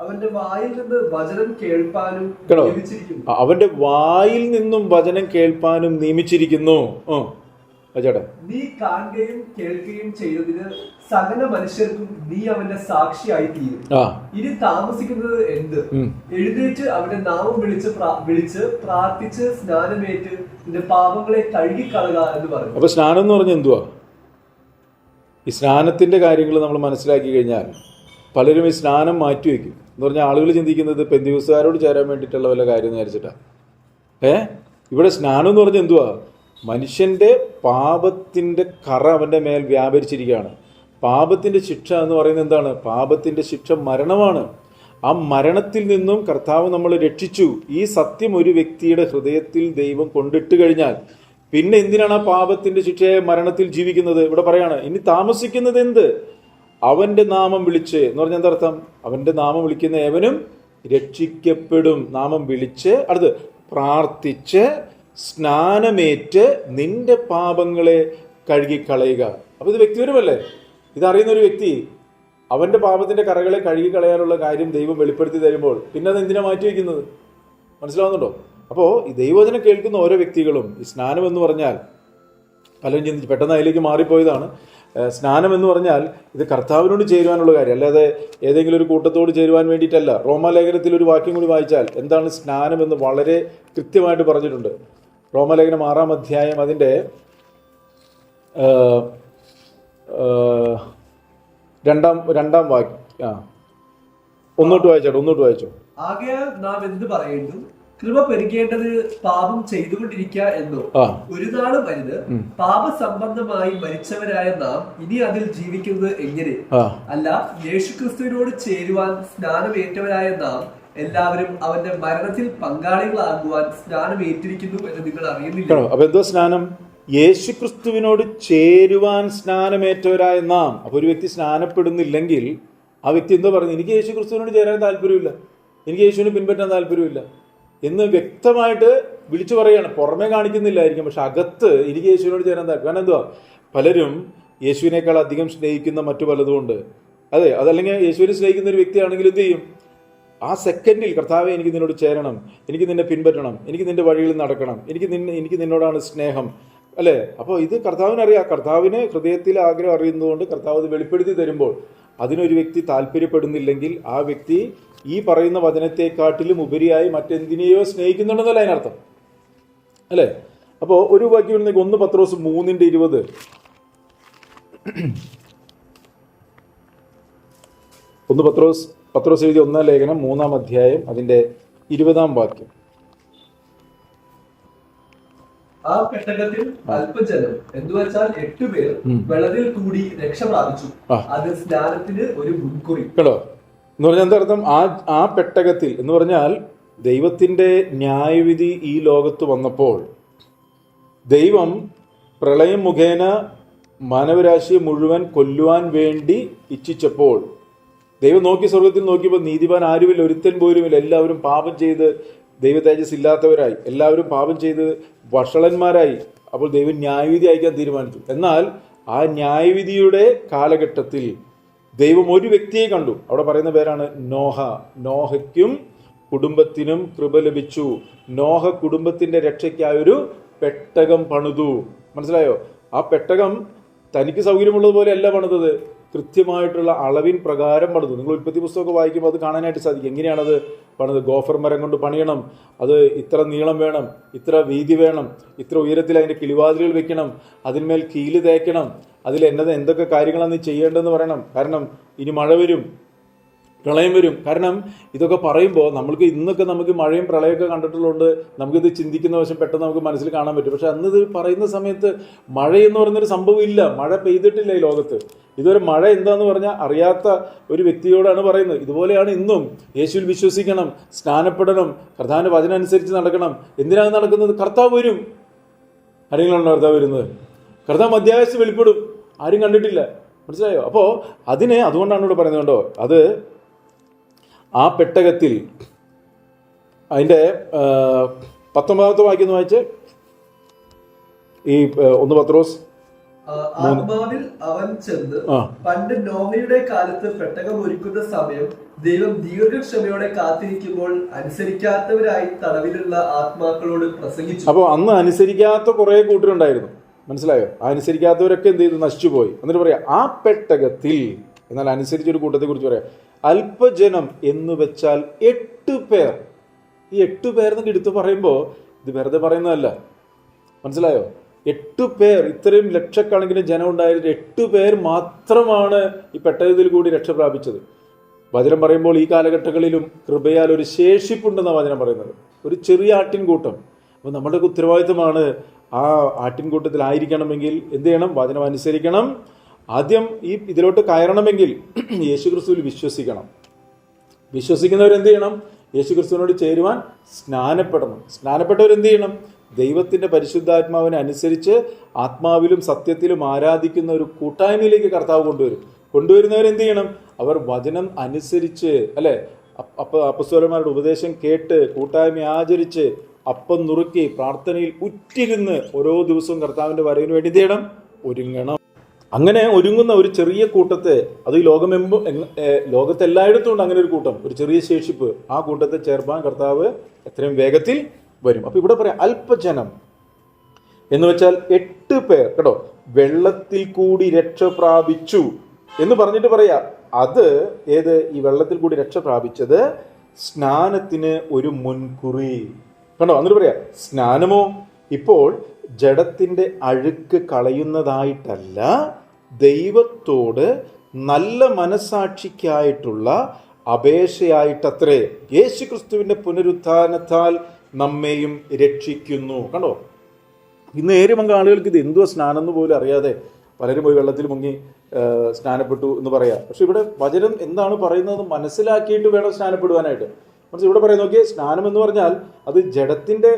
അവന്റെ വായിൽ നിന്ന് വചനം കേൾപ്പാനും അവന്റെ വായിൽ നിന്നും വചനം കേൾപ്പാനും നിയമിച്ചിരിക്കുന്നു. നീ കാണുകയും കേൾക്കുകയും ചെയ്തതിന് സകല മനുഷ്യർക്കും നീ അവന്റെ സാക്ഷിയായി തീരും. ഇനി താമസിക്കുന്നത് എന്ത്? എഴുന്നേറ്റ് അവന്റെ നാമം വിളിച്ച് പ്രാർത്ഥിച്ച് സ്നാനമേറ്റ് നിന്റെ പാപങ്ങളെ കഴുകിക്കളക എന്ന് പറഞ്ഞു. അപ്പൊ സ്നാനം എന്ന് പറഞ്ഞാൽ എന്തുവാ? ഈ സ്നാനത്തിന്റെ കാര്യങ്ങൾ നമ്മൾ മനസ്സിലാക്കി കഴിഞ്ഞാൽ പലരും ഈ സ്നാനം മാറ്റിവെക്കും. എന്ന് പറഞ്ഞാൽ ആളുകൾ ചിന്തിക്കുന്നത് പെന്തിക്കോസ്തുകാരോട് ചേരാൻ വേണ്ടിയിട്ടുള്ള വല്ല കാര്യം എന്ന് വിചാരിച്ചിട്ടാ. ഇവിടെ സ്നാനം എന്ന് പറഞ്ഞാൽ എന്തുവാ? മനുഷ്യന്റെ പാപത്തിന്റെ കറ അവന്റെ മേൽ വ്യാപരിച്ചിരിക്കുകയാണ്. പാപത്തിന്റെ ശിക്ഷ എന്ന് പറയുന്നത് എന്താണ്? പാപത്തിന്റെ ശിക്ഷ മരണമാണ്. ആ മരണത്തിൽ നിന്നും കർത്താവ് നമ്മളെ രക്ഷിച്ചു. ഈ സത്യം ഒരു വ്യക്തിയുടെ ഹൃദയത്തിൽ ദൈവം കൊണ്ടിട്ട് കഴിഞ്ഞാൽ പിന്നെ എന്തിനാണ് ആ പാപത്തിന്റെ ശിക്ഷയെ മരണത്തിൽ ജീവിക്കുന്നത്? ഇവിടെ പറയാണ്, ഇനി താമസിക്കുന്നത് എന്ത്? അവന്റെ നാമം വിളിച്ച് എന്ന് പറഞ്ഞാൽ എന്താ അർത്ഥം? അവന്റെ നാമം വിളിക്കുന്ന ഏവനും രക്ഷിക്കപ്പെടും. നാമം വിളിച്ച്, അടുത്ത് പ്രാർത്ഥിച്ച് സ്നാനമേറ്റ് നിന്റെ പാപങ്ങളെ കഴുകിക്കളയുക. അപ്പൊ ഇത് വ്യക്തിപരമല്ലേ? ഇതറിയുന്ന ഒരു വ്യക്തി അവന്റെ പാപത്തിന്റെ കറകളെ കഴുകിക്കളയാനുള്ള കാര്യം ദൈവം വെളിപ്പെടുത്തി തരുമ്പോൾ പിന്നെ അത് എന്തിനാ മാറ്റി വയ്ക്കുന്നത്? മനസ്സിലാവുന്നുണ്ടോ? അപ്പോൾ ഈ ദൈവവചനം കേൾക്കുന്ന ഓരോ വ്യക്തികളും ഈ സ്നാനം എന്ന് പറഞ്ഞാൽ പലരും ചിന്തിച്ച് പെട്ടെന്ന് അതിലേക്ക് മാറിപ്പോയതാണ്. സ്നാനം എന്ന് പറഞ്ഞാൽ ഇത് കർത്താവിനോട് ചേരുവാനുള്ള കാര്യം, അല്ലാതെ ഏതെങ്കിലും ഒരു കൂട്ടത്തോട് ചേരുവാൻ വേണ്ടിയിട്ടല്ല. റോമാലേഖനത്തിൽ ഒരു വാക്യം കൂടി വായിച്ചാൽ എന്താണ് സ്നാനം എന്ന് വളരെ കൃത്യമായിട്ട് പറഞ്ഞിട്ടുണ്ട്. റോമാലേഖനം 6-ാം അധ്യായം അതിൻ്റെ രണ്ടാം വാക്യം. ഒന്നോട്ട് വായിച്ചോ. ആകയാൽ നാം എന്ത് പറയുന്നു? കൃപ പെരുകേണ്ടത് പാപം ചെയ്തുകൊണ്ടിരിക്കുക എന്നോ? ഒരു നാളും അരുത്. പാപസംബന്ധമായി മരിച്ചവരായ നാം ഇനി അതിൽ ജീവിക്കുന്നത് എങ്ങനെ? അല്ല, യേശുക്രിസ്തുവിനോട് ചേരുവാൻ സ്നാനമേറ്റവരായ നാം എല്ലാവരും അവന്റെ മരണത്തിൽ പങ്കാളികളാകുവാൻ സ്നാനം ഏറ്റിരിക്കുന്നു എന്ന് നിങ്ങൾ അറിയുന്നില്ല. അപ്പൊ എന്തോ സ്നാനം? യേശുക്രിസ്തുവിനോട് ചേരുവാൻ സ്നാനമേറ്റവരായ നാം. അപ്പൊ ഒരു വ്യക്തി സ്നാനപ്പെടുന്നില്ലെങ്കിൽ ആ വ്യക്തി എന്തോ പറഞ്ഞു? എനിക്ക് യേശുക്രിസ്തുവിനോട് ചേരാൻ താല്പര്യമില്ല, എനിക്ക് യേശുവിനെ പിൻപറ്റാൻ താല്പര്യമില്ല എന്ന് വ്യക്തമായിട്ട് വിളിച്ചു പറയുകയാണ്. പുറമേ കാണിക്കുന്നില്ലായിരിക്കും, പക്ഷെ അകത്ത് എനിക്ക് യേശുവിനോട് ചേരാൻ താല്പര്യം. കാരണം എന്തുവാ? പലരും യേശുവിനേക്കാൾ അധികം സ്നേഹിക്കുന്ന മറ്റു പലതുകൊണ്ട്. അതെ, അതല്ലെങ്കിൽ യേശുവിനെ സ്നേഹിക്കുന്ന ഒരു വ്യക്തിയാണെങ്കിൽ എന്ത് ചെയ്യും? ആ സെക്കൻഡിൽ കർത്താവെ എനിക്ക് നിന്നോട് ചേരണം, എനിക്ക് നിന്നെ പിൻപറ്റണം, എനിക്ക് നിന്റെ വഴികളിൽ നടക്കണം, എനിക്ക് നിന്നോടാണ് സ്നേഹം, അല്ലേ? അപ്പോൾ ഇത് കർത്താവിനറിയാം. കർത്താവിന് ഹൃദയത്തിൽ ആഗ്രഹം അറിയുന്നതുകൊണ്ട് കർത്താവ് അത് വെളിപ്പെടുത്തി തരുമ്പോൾ അതിനൊരു വ്യക്തി താല്പര്യപ്പെടുന്നില്ലെങ്കിൽ ആ വ്യക്തി ഈ പറയുന്ന വചനത്തെക്കാട്ടിലും ഉപരിയായി മറ്റെന്തിനെയോ സ്നേഹിക്കുന്നുണ്ടെന്നല്ല അതിനർത്ഥം, അല്ലേ? അപ്പോൾ ഒരു വാക്യം 1 പത്രോസ് 3:20. 1 പത്രോസ് എഴുതിയ 1-ാം ലേഖനം 3-ാം അധ്യായം അതിന്റെ 20-ാം വാക്യം. ആ പെട്ടകത്തിൽ അല്പജനം എന്നുവെച്ചാൽ 8 പേർ വെള്ളത്തിൽ കൂടി രക്ഷ പ്രാപിച്ചു. അത് സ്നാനത്തിന് ഒരു മുൻകുറി. കേട്ടോ എന്ന് പറഞ്ഞാൽ എന്താ അർത്ഥം? ആ പെട്ടകത്തിൽ എന്ന് പറഞ്ഞാൽ ദൈവത്തിന്റെ ന്യായവിധി ഈ ലോകത്ത് വന്നപ്പോൾ ദൈവം പ്രളയം മുഖേന മാനവരാശിയെ മുഴുവൻ കൊല്ലുവാൻ വേണ്ടി ഇച്ഛിച്ചപ്പോൾ ദൈവം സ്വർഗത്തിൽ നോക്കിയപ്പോൾ നീതിമാൻ ആരുമില്ല, ഒരുത്തൻ പോലുമില്ല. എല്ലാവരും പാപം ചെയ്ത് ദൈവ തേജസ് ഇല്ലാത്തവരായി, എല്ലാവരും പാപം ചെയ്ത് വഷളന്മാരായി. അപ്പോൾ ദൈവം ന്യായവിധി അയക്കാൻ തീരുമാനിച്ചു. എന്നാൽ ആ ന്യായവിധിയുടെ കാലഘട്ടത്തിൽ ദൈവം ഒരു വ്യക്തിയെ കണ്ടു. അവിടെ പറയുന്ന പേരാണ് നോഹ. നോഹയ്ക്കും കുടുംബത്തിനും കൃപ ലഭിച്ചു. നോഹ കുടുംബത്തിന്റെ രക്ഷയ്ക്കായൊരു പെട്ടകം പണിതു. മനസ്സിലായോ? ആ പെട്ടകം തനിക്ക് സൗകര്യമുള്ളതുപോലെ അല്ല പണിതത്, കൃത്യമായിട്ടുള്ള അളവിൻ പ്രകാരം പണിതു. നിങ്ങൾ ഉൽപ്പത്തി പുസ്തകമൊക്കെ വായിക്കുമ്പോൾ അത് കാണാനായിട്ട് സാധിക്കും. എങ്ങനെയാണത് പണിത്? ഗോഫർ മരം കൊണ്ട് പണിയണം, അത് ഇത്ര നീളം വേണം, ഇത്ര വീതി വേണം, ഇത്ര ഉയരത്തിൽ അതിൻ്റെ കിളിവാതിലുകൾ വെക്കണം, അതിന്മേൽ കീല് തേക്കണം, അതിൽ എന്തൊക്കെ കാര്യങ്ങളാണ് നീ ചെയ്യേണ്ടതെന്ന് പറയണം. കാരണം ഇനി മഴ വരും, പ്രളയം വരും. കാരണം ഇതൊക്കെ പറയുമ്പോൾ ഇന്നൊക്കെ നമുക്ക് മഴയും പ്രളയമൊക്കെ കണ്ടിട്ടുള്ളതുകൊണ്ട് നമുക്കിത് ചിന്തിക്കുന്ന വശം പെട്ടെന്ന് നമുക്ക് മനസ്സിൽ കാണാൻ പറ്റും. പക്ഷെ അന്ന് ഇത് പറയുന്ന സമയത്ത് മഴയെന്ന് പറയുന്നൊരു സംഭവം ഇല്ല, മഴ പെയ്തിട്ടില്ല ഈ ലോകത്ത്. ഇതൊരു മഴ എന്താന്ന് പറഞ്ഞാൽ അറിയാത്ത ഒരു വ്യക്തിയോടാണ് പറയുന്നത്. ഇതുപോലെയാണ് ഇന്നും. യേശുവിൽ വിശ്വസിക്കണം, സ്നാനപ്പെടണം, കർത്താവിൻ്റെ വചനം അനുസരിച്ച് നടക്കണം. എന്തിനാണ് നടക്കുന്നത്? കർത്താവ് വരും. ആരെങ്കിലാണോ കർത്താവ് വരുന്നത്? കർത്താവ് മധ്യാകാശത്ത് വെളിപ്പെടും, ആരും കണ്ടിട്ടില്ല. മനസ്സിലായോ? അപ്പോൾ അതുകൊണ്ടാണ് ഇവിടെ പറയുന്നത്. കണ്ടോ, അത് ആ പെട്ടകത്തിൽ അതിൻ്റെ 19-ാമത്തെ വാക്യം വായിച്ച് ഈ 1 പത്രോസ് ആത്മാവിൽ അവൻ ചെന്ന് പണ്ട് നോഹയുടെ കാലത്ത് പെട്ടകം ഒരുക്കുന്ന സമയം ദൈവം ദീർഘക്ഷമയോടെ കാത്തിരിക്കുമ്പോൾ അനുസരിക്കാത്തവരായി തടവിലുള്ള ആത്മാക്കളോട് പ്രസംഗിച്ചു. അപ്പോൾ അന്ന് അനുസരിക്കാത്ത കുറെ കൂട്ടരുണ്ടായിരുന്നു. മനസ്സിലായോ? ആ അനുസരിക്കാത്തവരൊക്കെ എന്ത് ചെയ്തു? നശിച്ചുപോയി. എന്നിട്ട് പറയാം ആ പെട്ടകത്തിൽ. എന്നാൽ അനുസരിച്ചൊരു കൂട്ടത്തെ കുറിച്ച് പറയാം. അല്പജനം എന്ന് വെച്ചാൽ 8 പേർ. ഈ 8 പേർ എന്നൊക്കെ എടുത്ത് പറയുമ്പോൾ ഇത് വെറുതെ പറയുന്നതല്ല. മനസ്സിലായോ? 8 പേർ, ഇത്രയും ലക്ഷക്കണക്കിന് ജനം ഉണ്ടായിരുന്ന 8 പേർ മാത്രമാണ് ഈ പെട്ടകത്തിൽ കൂടി രക്ഷ പ്രാപിച്ചത്. വചനം പറയുമ്പോൾ ഈ കാലഘട്ടങ്ങളിലും കൃപയാൽ ഒരു ശേഷിപ്പുണ്ടെന്നാണ് വചനം പറയുന്നത്. ഒരു ചെറിയ ആട്ടിൻകൂട്ടം. അപ്പോൾ നമ്മുടെ ഉത്തരവാദിത്തമാണ് ആ ആട്ടിൻകൂട്ടത്തിലായിരിക്കണമെങ്കിൽ എന്ത് ചെയ്യണം? വചനം അനുസരിക്കണം. ആദ്യം ഇതിലോട്ട് കയറണമെങ്കിൽ യേശുക്രിസ്തുവിൽ വിശ്വസിക്കണം. വിശ്വസിക്കുന്നവരെന്ത് ചെയ്യണം? യേശുക്രിസ്തുവിനോട് ചേരുവാൻ സ്നാനപ്പെടണം. സ്നാനപ്പെട്ടവരെന്ത് ചെയ്യണം? ദൈവത്തിൻ്റെ പരിശുദ്ധാത്മാവിനെ അനുസരിച്ച് ആത്മാവിലും സത്യത്തിലും ആരാധിക്കുന്ന ഒരു കൂട്ടായ്മയിലേക്ക് കർത്താവ് കൊണ്ടുവരും. കൊണ്ടുവരുന്നവരെന്ത് ചെയ്യണം? അവർ വചനം അനുസരിച്ച്, അല്ലെ, അപ്പസ്തോലന്മാരുടെ ഉപദേശം കേട്ട് കൂട്ടായ്മ ആചരിച്ച് അപ്പം നുറുക്കി പ്രാർത്ഥനയിൽ ഉറ്റിരുന്ന് ഓരോ ദിവസവും കർത്താവിന്റെ വരവിന് വേണ്ടി ചെയ്യണം, ഒരുങ്ങണം. അങ്ങനെ ഒരുങ്ങുന്ന ഒരു ചെറിയ കൂട്ടത്തെ, അത് ഈ ലോകത്തെല്ലായിടത്തും ഉണ്ട് അങ്ങനെ ഒരു കൂട്ടം, ഒരു ചെറിയ ശേഷിപ്പ്. ആ കൂട്ടത്തെ ചേർപ്പാൻ കർത്താവ് എത്രയും വേഗത്തിൽ വരും. അപ്പൊ ഇവിടെ പറയാം അല്പജനം എന്ന് വെച്ചാൽ 8 പേർ കേട്ടോ, വെള്ളത്തിൽ കൂടി രക്ഷ പ്രാപിച്ചു എന്ന് പറഞ്ഞിട്ട് പറയാ. അത് ഏത്? ഈ വെള്ളത്തിൽ കൂടി രക്ഷ പ്രാപിച്ചത് സ്നാനത്തിന് ഒരു മുൻകുറി കണ്ടോ. എന്നിട്ട് പറയാ സ്നാനമോ ഇപ്പോൾ ജഡത്തിന്റെ അഴുക്ക് കളയുന്നതായിട്ടല്ല, ദൈവത്തോട് നല്ല മനസാക്ഷിക്കായിട്ടുള്ള അപേക്ഷയായിട്ടത്രേ യേശുക്രിസ്തുവിന്റെ പുനരുത്ഥാനത്താൽ നമ്മെയും രക്ഷിക്കുന്നു. കണ്ടോ, ഇന്ന് ഏറെ പങ്ക് ആളുകൾക്ക് ഇത് എന്തുവാ സ്നാനം എന്ന് പോലും അറിയാതെ പലരും പോയി വെള്ളത്തിൽ മുങ്ങി സ്നാനപ്പെട്ടു എന്ന് പറയാം. പക്ഷെ ഇവിടെ വചനം എന്താണ് പറയുന്നത് മനസ്സിലാക്കിയിട്ട് വേണം സ്നാനപ്പെടുവാനായിട്ട്. പക്ഷെ ഇവിടെ പറയുന്ന നോക്കിയേ, സ്നാനം എന്ന് പറഞ്ഞാൽ അത് ജഡത്തിന്റെ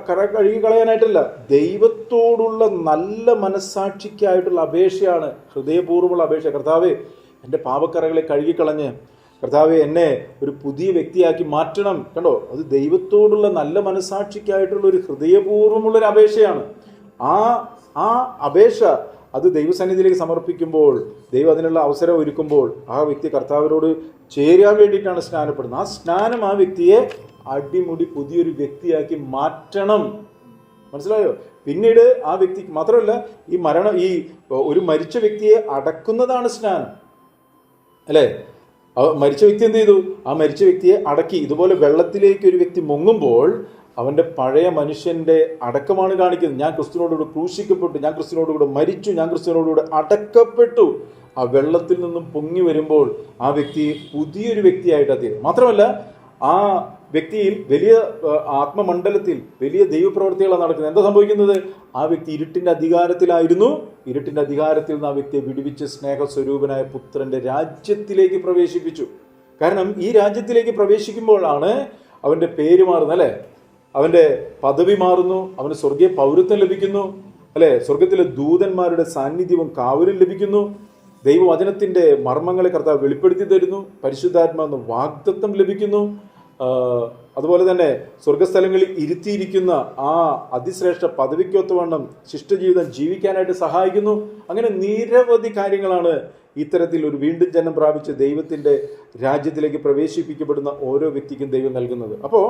കറ കഴുകി കളയാനായിട്ടല്ല, ദൈവത്തോടുള്ള നല്ല മനസ്സാക്ഷിക്കായിട്ടുള്ള അപേക്ഷയാണ്, ഹൃദയപൂർവ്വമുള്ള അപേക്ഷ. കർത്താവേ, എൻ്റെ പാപക്കറകളെ കഴുകിക്കളഞ്ഞ് കർത്താവെ എന്നെ ഒരു പുതിയ വ്യക്തിയാക്കി മാറ്റണം. കണ്ടോ, അത് ദൈവത്തോടുള്ള നല്ല മനസ്സാക്ഷിക്കായിട്ടുള്ള ഒരു ഹൃദയപൂർവ്വമുള്ളൊരു അപേക്ഷയാണ്. ആ അപേക്ഷ അത് ദൈവസന്നിധിയിലേക്ക് സമർപ്പിക്കുമ്പോൾ, ദൈവം അതിനുള്ള അവസരം ഒരുക്കുമ്പോൾ ആ വ്യക്തി കർത്താവിനോട് ചേരാൻ വേണ്ടിയിട്ടാണ് സ്നാനപ്പെടുന്നത്. ആ സ്നാനം ആ വ്യക്തിയെ അടിമുടി പുതിയൊരു വ്യക്തിയാക്കി മാറ്റണം. മനസ്സിലായോ? പിന്നീട് ആ വ്യക്തിക്ക് മാത്രമല്ല, ഈ ഒരു മരിച്ച വ്യക്തിയെ അടക്കുന്നതാണ് സ്നാനം, അല്ലേ? മരിച്ച വ്യക്തി എന്ത് ചെയ്തു? ആ മരിച്ച വ്യക്തിയെ അടക്കി. ഇതുപോലെ വെള്ളത്തിലേക്ക് ഒരു വ്യക്തി മുങ്ങുമ്പോൾ അവൻ്റെ പഴയ മനുഷ്യൻ്റെ അടക്കമാണ് കാണിക്കുന്നത്. ഞാൻ ക്രിസ്തുവിനോടുകൂടെ ക്രൂശിക്കപ്പെട്ടു, ഞാൻ ക്രിസ്തുവിനോടുകൂടെ മരിച്ചു, ഞാൻ ക്രിസ്തുവിനോടുകൂടെ അടക്കപ്പെട്ടു. ആ വെള്ളത്തിൽ നിന്നും പൊങ്ങി വരുമ്പോൾ ആ വ്യക്തി പുതിയൊരു വ്യക്തിയായിട്ടാണ് തീരുന്നത്. മാത്രമല്ല, ആ വ്യക്തിയിൽ വലിയ ആത്മമണ്ഡലത്തിൽ വലിയ ദൈവപ്രവൃത്തികളാണ് നടക്കുന്നത്. എന്താ സംഭവിക്കുന്നത്? ആ വ്യക്തി ഇരുട്ടിന്റെ അധികാരത്തിലായിരുന്നു. ഇരുട്ടിന്റെ അധികാരത്തിൽ നിന്ന് ആ വ്യക്തിയെ വിടുവിച്ച് സ്നേഹസ്വരൂപനായ പുത്രന്റെ രാജ്യത്തിലേക്ക് പ്രവേശിപ്പിച്ചു. കാരണം ഈ രാജ്യത്തിലേക്ക് പ്രവേശിക്കുമ്പോഴാണ് അവന്റെ പേര് മാറുന്നത്, അല്ലെ? അവന്റെ പദവി മാറുന്നു, അവന് സ്വർഗീയ പൗരത്വം ലഭിക്കുന്നു, അല്ലെ? സ്വർഗത്തിലെ ദൂതന്മാരുടെ സാന്നിധ്യവും കാവലും ലഭിക്കുന്നു. ദൈവവചനത്തിന്റെ മർമ്മങ്ങളെ കർത്താവ് വെളിപ്പെടുത്തി തരുന്നു. പരിശുദ്ധാത്മാവെന്ന് വാഗ്ദത്തം ലഭിക്കുന്നു. അതുപോലെ തന്നെ സ്വർഗസ്ഥലങ്ങളിൽ ഇരുത്തിയിരിക്കുന്ന ആ അതിശ്രേഷ്ഠ പദവിക്കൊത്തവണ്ണം ശിഷ്ടജീവിതം ജീവിക്കാനായിട്ട് സഹായിക്കുന്നു. അങ്ങനെ നിരവധി കാര്യങ്ങളാണ് ഇത്തരത്തിൽ ഒരു വീണ്ടും ജന്മം പ്രാപിച്ച് ദൈവത്തിന്റെ രാജ്യത്തിലേക്ക് പ്രവേശിപ്പിക്കപ്പെടുന്ന ഓരോ വ്യക്തിക്കും ദൈവം നൽകുന്നത്. അപ്പോൾ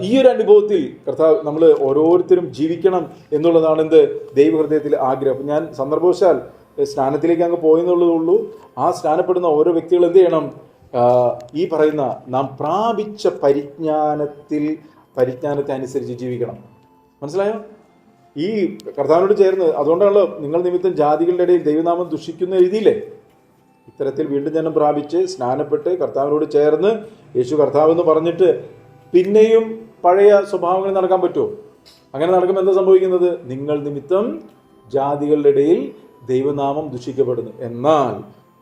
ഈ ഒരു അനുഭവത്തിൽ കർത്താവ് നമ്മൾ ഓരോരുത്തരും ജീവിക്കണം എന്നുള്ളതാണ് എന്ത് ദൈവഹൃദയത്തിലെ ആഗ്രഹം. ഞാൻ സന്ദർഭവശാൽ സ്നാനത്തിലേക്ക് അങ്ങ് പോയെന്നുള്ളതുള്ളൂ. ആ സ്നാനപ്പെടുന്ന ഓരോ വ്യക്തികൾ എന്ത് ചെയ്യണം? ഈ പറയുന്ന നാം പ്രാപിച്ച പരിജ്ഞാനത്തെ അനുസരിച്ച് ജീവിക്കണം. മനസ്സിലായോ? ഈ കർത്താവിനോട് ചേർന്ന്, അതുകൊണ്ടാണല്ലോ നിങ്ങൾ നിമിത്തം ജാതികളുടെ ഇടയിൽ ദൈവനാമം ദുഷിക്കുന്ന എഴുതിയില്ലേ? ഇത്തരത്തിൽ വീണ്ടും ജന്മം പ്രാപിച്ച് സ്നാനപ്പെട്ട് കർത്താവിനോട് ചേർന്ന് യേശു കർത്താവ് എന്ന് പറഞ്ഞിട്ട് പിന്നെയും പഴയ സ്വഭാവങ്ങളിൽ നടക്കാൻ പറ്റുമോ? അങ്ങനെ നടക്കുമ്പോൾ എന്താ സംഭവിക്കുന്നത്? നിങ്ങൾ നിമിത്തം ജാതികളുടെ ഇടയിൽ ദൈവനാമം ദുഷിക്കപ്പെടുന്നു. എന്നാൽ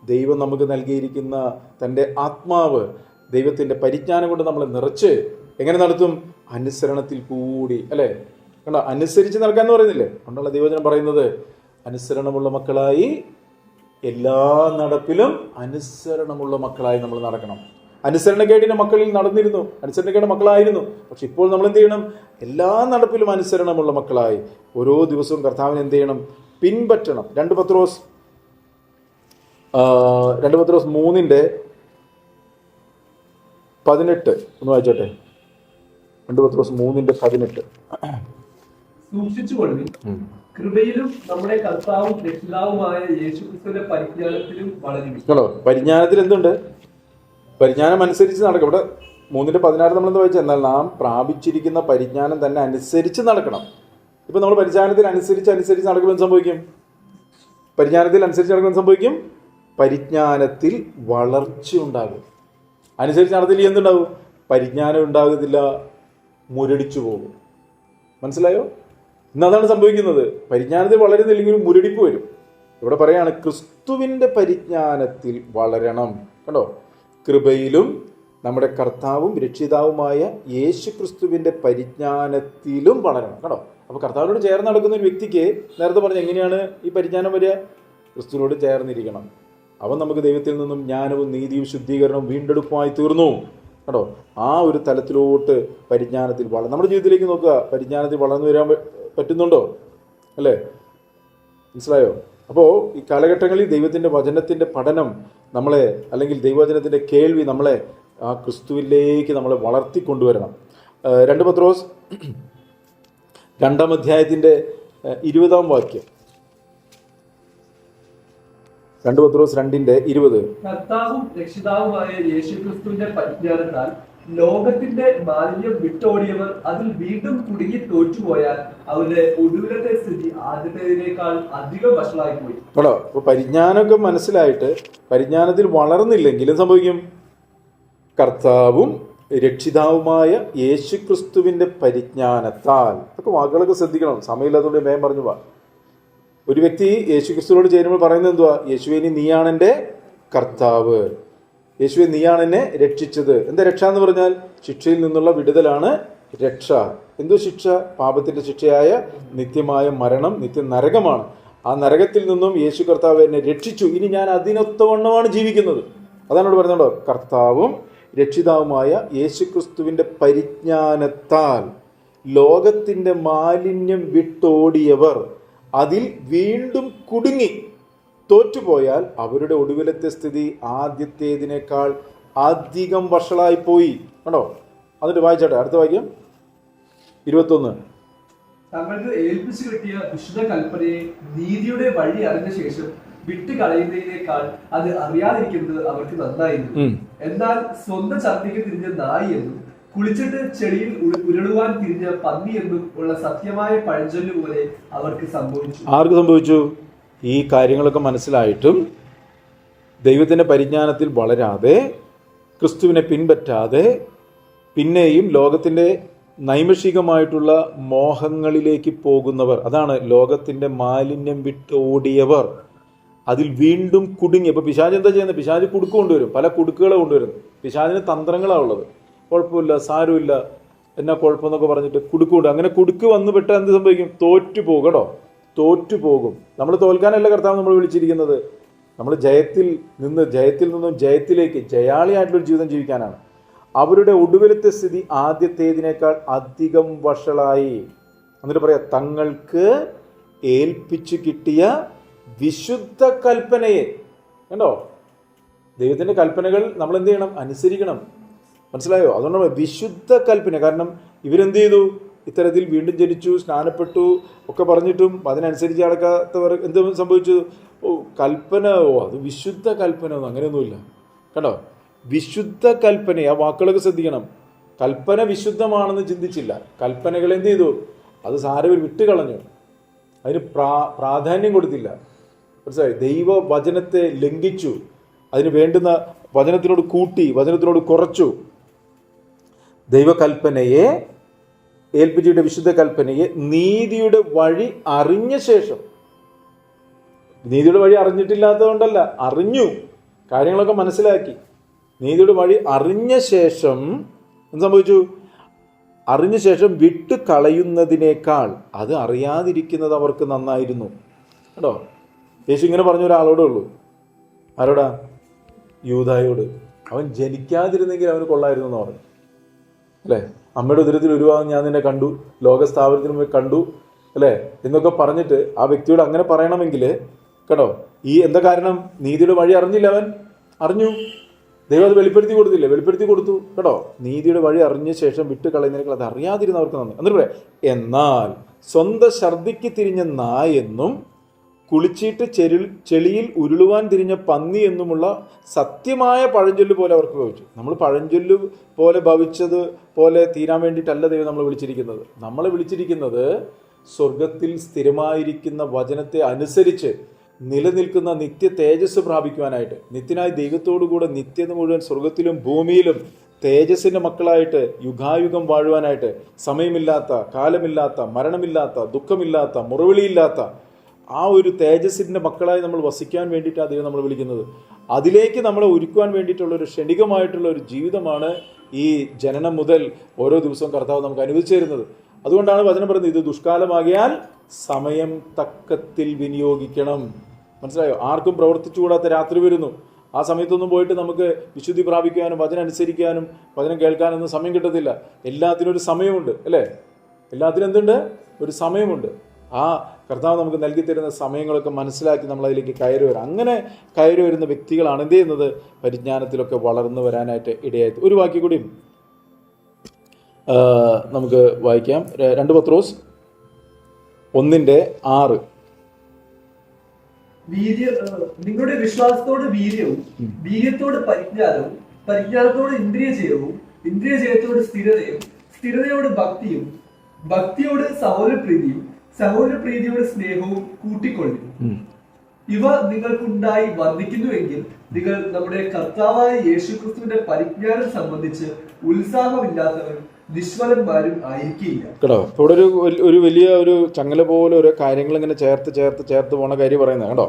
ദൈവം നമുക്ക് നൽകിയിരിക്കുന്ന തൻ്റെ ആത്മാവ്, ദൈവത്തിൻ്റെ പരിജ്ഞാനം കൊണ്ട് നമ്മളെ നിറച്ച് എങ്ങനെ നടത്തും? അനുസരണത്തിൽ കൂടി, അല്ലേ? കണ്ടോ, അനുസരിച്ച് നടക്കാന്ന് പറയുന്നില്ലേ? അതുകൊണ്ടുള്ള ദൈവവചനം പറയുന്നത് അനുസരണമുള്ള മക്കളായി, എല്ലാ നടപ്പിലും അനുസരണമുള്ള മക്കളായി നമ്മൾ നടക്കണം. അനുസരണക്കേടിന്റെ മക്കളിൽ നടന്നിരുന്നു, അനുസരണക്കേട് മക്കളായിരുന്നു. പക്ഷെ ഇപ്പോൾ നമ്മൾ എന്ത് ചെയ്യണം? എല്ലാ നടപ്പിലും അനുസരണമുള്ള മക്കളായി ഓരോ ദിവസവും കർത്താവിനെ എന്ത് ചെയ്യണം? പിൻപറ്റണം. 2 പത്രോസ് 3:18 ഒന്ന് വായിച്ചോട്ടെ. 2 പത്രോസ് 3:18. സൂക്ഷിച്ചുകൊള്ളുവിൻ, കൃപയിലും നമ്മുടെ കർത്താവും രക്ഷിതാവുമായ യേശുക്രിസ്തുവിന്റെ പരിജ്ഞാനത്തിലും വളരുവിൻ. പരിജ്ഞാനത്തിൽ എന്തുണ്ട്? പരിജ്ഞാനം അനുസരിച്ച് നടക്കും. ഇവിടെ 3:16 നമ്മളെന്താ വായിച്ചത്? എന്നാൽ നാം പ്രാപിച്ചിരിക്കുന്ന പരിജ്ഞാനം തന്നെ അനുസരിച്ച് നടക്കണം. ഇപ്പൊ നമ്മൾ പരിജ്ഞാനത്തിൽ അനുസരിച്ച് നടക്കുമ്പോൾ സംഭവിക്കും? പരിജ്ഞാനത്തിൽ അനുസരിച്ച് നടക്കുമ്പോൾ സംഭവിക്കും? പരിജ്ഞാനത്തിൽ വളർച്ച ഉണ്ടാകും. അനുസരിച്ച് നടത്തില്ല എന്തുണ്ടാവും? പരിജ്ഞാനം ഉണ്ടാകത്തില്ല, മുരടിച്ചു പോകും. മനസ്സിലായോ? ഇന്നതാണ് സംഭവിക്കുന്നത്. പരിജ്ഞാനത്തിൽ വളരുന്നില്ലെങ്കിൽ മുരടിപ്പ് വരും. ഇവിടെ പറയാണ് ക്രിസ്തുവിന്റെ പരിജ്ഞാനത്തിൽ വളരണം. കണ്ടോ, കൃപയിലും നമ്മുടെ കർത്താവും രക്ഷിതാവുമായ യേശു ക്രിസ്തുവിന്റെ പരിജ്ഞാനത്തിലും വളരണം. കണ്ടോ, അപ്പൊ കർത്താവിനോട് ചേർന്ന് നടക്കുന്ന ഒരു വ്യക്തിക്ക് നേരത്തെ പറഞ്ഞ എങ്ങനെയാണ് ഈ പരിജ്ഞാനം വരിക? ക്രിസ്തുവിനോട് ചേർന്നിരിക്കണം. അവൻ നമുക്ക് ദൈവത്തിൽ നിന്നും ജ്ഞാനവും നീതിയും ശുദ്ധീകരണവും വീണ്ടെടുപ്പുമായി തീർന്നു. കേട്ടോ, ആ ഒരു തലത്തിലോട്ട് പരിജ്ഞാനത്തിൽ നമ്മുടെ ജീവിതത്തിലേക്ക് നോക്കുക. പരിജ്ഞാനത്തിൽ വളർന്നു വരാൻ പറ്റുന്നുണ്ടോ? അല്ലേ? മനസ്സിലായോ? അപ്പോൾ ഈ കാലഘട്ടങ്ങളിൽ ദൈവത്തിൻ്റെ വചനത്തിൻ്റെ പഠനം നമ്മളെ, അല്ലെങ്കിൽ ദൈവവചനത്തിൻ്റെ കേൾവി നമ്മളെ ആ ക്രിസ്തുവിലേക്ക് നമ്മളെ വളർത്തിക്കൊണ്ടുവരണം. 2 പത്രോസ് 2-ാം അധ്യായത്തിൻ്റെ 20-ാം വാക്യം. 2 പത്രോസ് 2:20. കർത്താവും രക്ഷിതാവുമായ യേശുക്രിസ്തുവിന്റെ പരിജ്ഞാനത്താൽ ലോകത്തിന്റെ മാലിന്യം വിട്ടോടിയവർ അതിൽ വീണ്ടും കുടുങ്ങി തോറ്റുപോയാൽ അവരുടെ ഒടുവിലത്തെ സ്ഥിതി ആദ്യത്തേതിനേക്കാൾ അധികം വഷളായി പോയി. അപ്പോൾ പരിജ്ഞാനമൊക്കെ മനസ്സിലായിട്ട് പരിജ്ഞാനത്തിൽ വളർന്നില്ലെങ്കിലും സംഭവിക്കും. കർത്താവും രക്ഷിതാവുമായ യേശുക്രിസ്തുവിന്റെ പരിജ്ഞാനത്താൽ. ഇതൊക്കെ വാക്കുകളൊക്കെ ശ്രദ്ധിക്കണം, സമയമില്ലാത്തതുകൊണ്ട് വേഗം പറഞ്ഞു പോവാ. ഒരു വ്യക്തി യേശുക്രിസ്തുവിനോട് ചേരുമ്പോൾ പറയുന്നത് എന്തുവാ? യേശുവേ, നീയാണ് എൻ്റെ കർത്താവ്, യേശുവേ നീയാണ് എന്നെ രക്ഷിച്ചത്. എന്താ രക്ഷ എന്ന് പറഞ്ഞാൽ? ശിക്ഷയിൽ നിന്നുള്ള വിടുതലാണ് രക്ഷ. എന്തോ ശിക്ഷ? പാപത്തിന്റെ ശിക്ഷയായ നിത്യമായ മരണം, നിത്യ നരകമാണ്. ആ നരകത്തിൽ നിന്നും യേശു കർത്താവ് എന്നെ രക്ഷിച്ചു. ഇനി ഞാൻ അതിനൊത്തവണ്ണമാണ് ജീവിക്കുന്നത്. അതാണ് ഇവിടെ പറയുന്നുണ്ടോ? കർത്താവും രക്ഷിതാവുമായ യേശുക്രിസ്തുവിന്റെ പരിജ്ഞാനത്താൽ ലോകത്തിന്റെ മാലിന്യം വിട്ടോടിയവർ അതിൽ വീണ്ടും കുടുങ്ങി തോറ്റുപോയാൽ അവരുടെ ഒടുവിലത്തെ സ്ഥിതി ആദ്യത്തേതിനേക്കാൾ അധികം വഷളായിപ്പോയി. കണ്ടോ? എന്നിട്ട് വായിച്ചാട്ടെ, അടുത്ത വാക്യം 21. തങ്ങൾക്ക് ഏൽപ്പിച്ചു കിട്ടിയ വിശുദ്ധ കൽപ്പനയെ നീതിയുടെ വഴി അറിഞ്ഞ ശേഷം വിട്ടുകളയുന്നതിനേക്കാൾ അത് അറിയാതിരിക്കുന്നത് അവർക്ക് നന്നായിരുന്നു. എന്നാൽ സ്വന്തം ഛർദ്ദിക്ക് തിരിഞ്ഞ നായി എന്നും കുളിച്ചിട്ട് ചെളിയിൽ ഉരുളുവാൻ തിരിഞ്ഞ പന്നി എന്നും ഉള്ള സത്യമായ പഴഞ്ചൊല്ല് പോലെ അവർക്ക് സംഭവിച്ചു. ആർക്ക് സംഭവിച്ചു? ഈ കാര്യങ്ങളൊക്കെ മനസ്സിലായിട്ടും ദൈവത്തിൻ്റെ പരിജ്ഞാനത്തിൽ വളരാതെ, ക്രിസ്തുവിനെ പിൻപറ്റാതെ, പിന്നെയും ലോകത്തിൻ്റെ നൈമിഷികമായിട്ടുള്ള മോഹങ്ങളിലേക്ക് പോകുന്നവർ, അതാണ് ലോകത്തിൻ്റെ മാലിന്യം വിട്ടോടിയവർ, അതിൽ വീണ്ടും കുടുങ്ങി. അപ്പോൾ പിശാച് എന്താ ചെയ്യുന്നത്? പിശാച് കുടുക്ക് കൊണ്ടുവരും, പല കുടുക്കുകളെ കൊണ്ടുവരുന്നത്. പിശാചിന് തന്ത്രങ്ങളാണ് ഉള്ളത്. കുഴപ്പമില്ല, സാരമില്ല, എന്നാ കുഴപ്പമെന്നൊക്കെ പറഞ്ഞിട്ട് കുടുക്ക് കൊണ്ടു. അങ്ങനെ കുടുക്ക് വന്നു പെട്ടാൽ എന്ത് സംഭവിക്കും? തോറ്റുപോകും. കേട്ടോ, തോറ്റുപോകും. നമ്മൾ തോൽക്കാനല്ല കർത്താവ് നമ്മൾ വിളിച്ചിരിക്കുന്നത്. നമ്മൾ ജയത്തിൽ നിന്നും ജയത്തിലേക്ക്, ജയാളിയായിട്ടുള്ളൊരു ജീവിതം ജീവിക്കാനാണ്. അവരുടെ ഒടുവിലത്തെ സ്ഥിതി ആദ്യത്തേതിനേക്കാൾ അധികം വഷളായി. എന്നിട്ട് പറയാം, തങ്ങൾക്ക് ഏൽപ്പിച്ചു കിട്ടിയ വിശുദ്ധ കൽപ്പനയെ. കണ്ടോ? ദൈവത്തിൻ്റെ കൽപ്പനകൾ നമ്മൾ എന്ത് ചെയ്യണം? അനുസരിക്കണം. മനസ്സിലായോ? അതുകൊണ്ട് വിശുദ്ധ കൽപ്പന. കാരണം ഇവരെന്ത് ചെയ്തു? ഇത്തരത്തിൽ വീണ്ടും ജനിച്ചു, സ്നാനപ്പെട്ടു ഒക്കെ പറഞ്ഞിട്ടും അതിനനുസരിച്ച് നടക്കാത്തവർ എന്ത് സംഭവിച്ചു? കൽപ്പന, അത് വിശുദ്ധ കൽപ്പന ഒന്നും അങ്ങനെയൊന്നുമില്ല. കണ്ടോ? വിശുദ്ധ കൽപ്പന. ആ വാക്കുകളൊക്കെ ശ്രദ്ധിക്കണം. കൽപ്പന വിശുദ്ധമാണെന്ന് ചിന്തിച്ചില്ല. കൽപ്പനകൾ എന്ത് ചെയ്തു? അത് സാരവർ വിട്ടുകളഞ്ഞു, അതിന് പ്രാധാന്യം കൊടുത്തില്ല. മനസ്സിലായി? ദൈവ വചനത്തെ ലംഘിച്ചു, അതിന് വേണ്ടുന്ന വചനത്തിനോട് കൂട്ടി, വചനത്തിനോട് കുറച്ചു. ദൈവകൽപ്പനയെ ഏൽപ്പിച്ചിട്ട് വിശുദ്ധ കൽപ്പനയെ നീതിയുടെ വഴി അറിഞ്ഞ ശേഷം, നീതിയുടെ വഴി അറിഞ്ഞിട്ടില്ലാത്തതുകൊണ്ടല്ല, അറിഞ്ഞു, കാര്യങ്ങളൊക്കെ മനസ്സിലാക്കി. നീതിയുടെ വഴി അറിഞ്ഞ ശേഷം എന്ത് സംഭവിച്ചു? അറിഞ്ഞ ശേഷം വിട്ടു കളയുന്നതിനേക്കാൾ അത് അറിയാതിരിക്കുന്നത് അവർക്ക് നന്നായിരുന്നു. കേട്ടോ? യേശു ഇങ്ങനെ പറഞ്ഞ ഒരാളോടേ ഉള്ളൂ. ആരോടാ? യൂദായോട്. അവൻ ജനിക്കാതിരുന്നെങ്കിൽ അവന് കൊള്ളായിരുന്നു എന്ന് പറഞ്ഞു. അല്ലേ? അമ്മയുടെ ഉദരത്തിൽ ഉരുവാകും ഞാൻ നിന്നെ കണ്ടു, ലോകസ്ഥാപനത്തിന് മുമ്പ് കണ്ടു, അല്ലേ എന്നൊക്കെ പറഞ്ഞിട്ട് ആ വ്യക്തിയോട് അങ്ങനെ പറയണമെങ്കിൽ, കേട്ടോ, ഈ എന്താ കാരണം? നീതിയുടെ വഴി അറിഞ്ഞില്ല. അവൻ അറിഞ്ഞു, ദൈവം അത് വെളിപ്പെടുത്തി കൊടുത്തില്ലേ? വെളിപ്പെടുത്തി കൊടുത്തു. കേട്ടോ? നീതിയുടെ വഴി അറിഞ്ഞ ശേഷം വിട്ട് കളയുന്നതിനേക്കാൾ അത് അറിയാതിരുന്നവർക്ക് നന്ദി. എന്നിട്ട് പറയാം, എന്നാൽ സ്വന്തം ഛർദ്ദിക്ക് തിരിഞ്ഞ നായെന്നും കുളിച്ചിട്ട് ചെളിയിൽ ഉരുളുവാൻ തിരിഞ്ഞ പന്നി എന്നുമുള്ള സത്യമായ പഴഞ്ചൊല്ല് പോലെ അവർക്ക് ഭവിച്ചു. നമ്മൾ പഴഞ്ചൊല്ല് പോലെ ഭവിച്ചത് പോലെ തീരാൻ വേണ്ടിയിട്ടല്ല ദൈവം നമ്മളെ വിളിച്ചിരിക്കുന്നത്. നമ്മളെ വിളിച്ചിരിക്കുന്നത് സ്വർഗത്തിൽ സ്ഥിരമായിരിക്കുന്ന വചനത്തെ അനുസരിച്ച് നിലനിൽക്കുന്ന നിത്യ തേജസ് പ്രാപിക്കുവാനായിട്ട്, നിത്യനായ ദൈവത്തോടുകൂടെ നിത്യത മുഴുവൻ സ്വർഗത്തിലും ഭൂമിയിലും തേജസ്സിൻ്റെ മക്കളായിട്ട് യുഗായുഗം വാഴുവാനായിട്ട്, സമയമില്ലാത്ത, കാലമില്ലാത്ത, മരണമില്ലാത്ത, ദുഃഖമില്ലാത്ത, മുറവിളിയില്ലാത്ത ആ ഒരു തേജസ്സിൻ്റെ മക്കളായി നമ്മൾ വസിക്കാൻ വേണ്ടിയിട്ടാണ് ദൈവം നമ്മൾ വിളിക്കുന്നത്. അതിലേക്ക് നമ്മളെ ഒരുക്കുവാൻ വേണ്ടിയിട്ടുള്ള ഒരു ക്ഷണികമായിട്ടുള്ള ഒരു ജീവിതമാണ് ഈ ജനനം മുതൽ ഓരോ ദിവസവും കർത്താവ് നമുക്ക് അനുവദിച്ചു തരുന്നത്. അതുകൊണ്ടാണ് വചനം പറയുന്നത്, ഇത് ദുഷ്കാലമാകിയാൽ സമയം തക്കത്തിൽ വിനിയോഗിക്കണം. മനസ്സിലായോ? ആർക്കും പ്രവർത്തിച്ചുകൂടാത്ത രാത്രി വരുന്നു. ആ സമയത്തൊന്നും പോയിട്ട് നമുക്ക് വിശുദ്ധി പ്രാപിക്കാനും വചനം അനുസരിക്കാനും വചനം കേൾക്കാനൊന്നും സമയം കിട്ടത്തില്ല. എല്ലാത്തിനും ഒരു സമയമുണ്ട്, അല്ലേ? എല്ലാത്തിനും എന്തുണ്ട്? ഒരു സമയമുണ്ട്. ആ കർത്താവ് നമുക്ക് നൽകി തരുന്ന സമയങ്ങളൊക്കെ മനസ്സിലാക്കി നമ്മൾ അതിലേക്ക് കയറി വരാം. അങ്ങനെ കയറി വരുന്ന വ്യക്തികളാണ് എന്ത് ചെയ്യുന്നത്? പരിജ്ഞാനത്തിലൊക്കെ വളർന്നു വരാനായിട്ട് ഇടയായി. ഒരു വാക്യം കൂടി നമുക്ക് വായിക്കാം. 2 പത്രോസ് 1:6. നിങ്ങളുടെ വിശ്വാസത്തോട് വീര്യവും, വീര്യത്തോട് പരിജ്ഞാനവും, പരിജ്ഞാനത്തോട് ഇന്ദ്രിയജയവും, ഇന്ദ്രിയജയത്തോട് സ്ഥിരതയും, സ്ഥിരതയോട് ഭക്തിയും, ഭക്തിയോട് സഹോദരപ്രീതിയും, സഹോദരപ്രീതിയോട് സ്നേഹവും കൂട്ടിക്കൊള്ളും. ഇവ നിങ്ങൾക്കുണ്ടായി വർദ്ധിക്കുന്നുവെങ്കിൽ നിങ്ങൾ നമ്മുടെ കർത്താവായ യേശുക്രിസ്തുവിന്റെ പരിജ്ഞാനം സംബന്ധിച്ച് ഉത്സാഹമില്ലാത്തവരും നിഷ്ഫലന്മാരും ആയിരിക്കില്ല. കേട്ടോ, ഇവിടെ ഒരു വലിയ ഒരു ചങ്ങല പോലെ ഓരോ കാര്യങ്ങൾ ഇങ്ങനെ ചേർത്ത് പോണ കാര്യം പറയുന്നത് കേട്ടോ.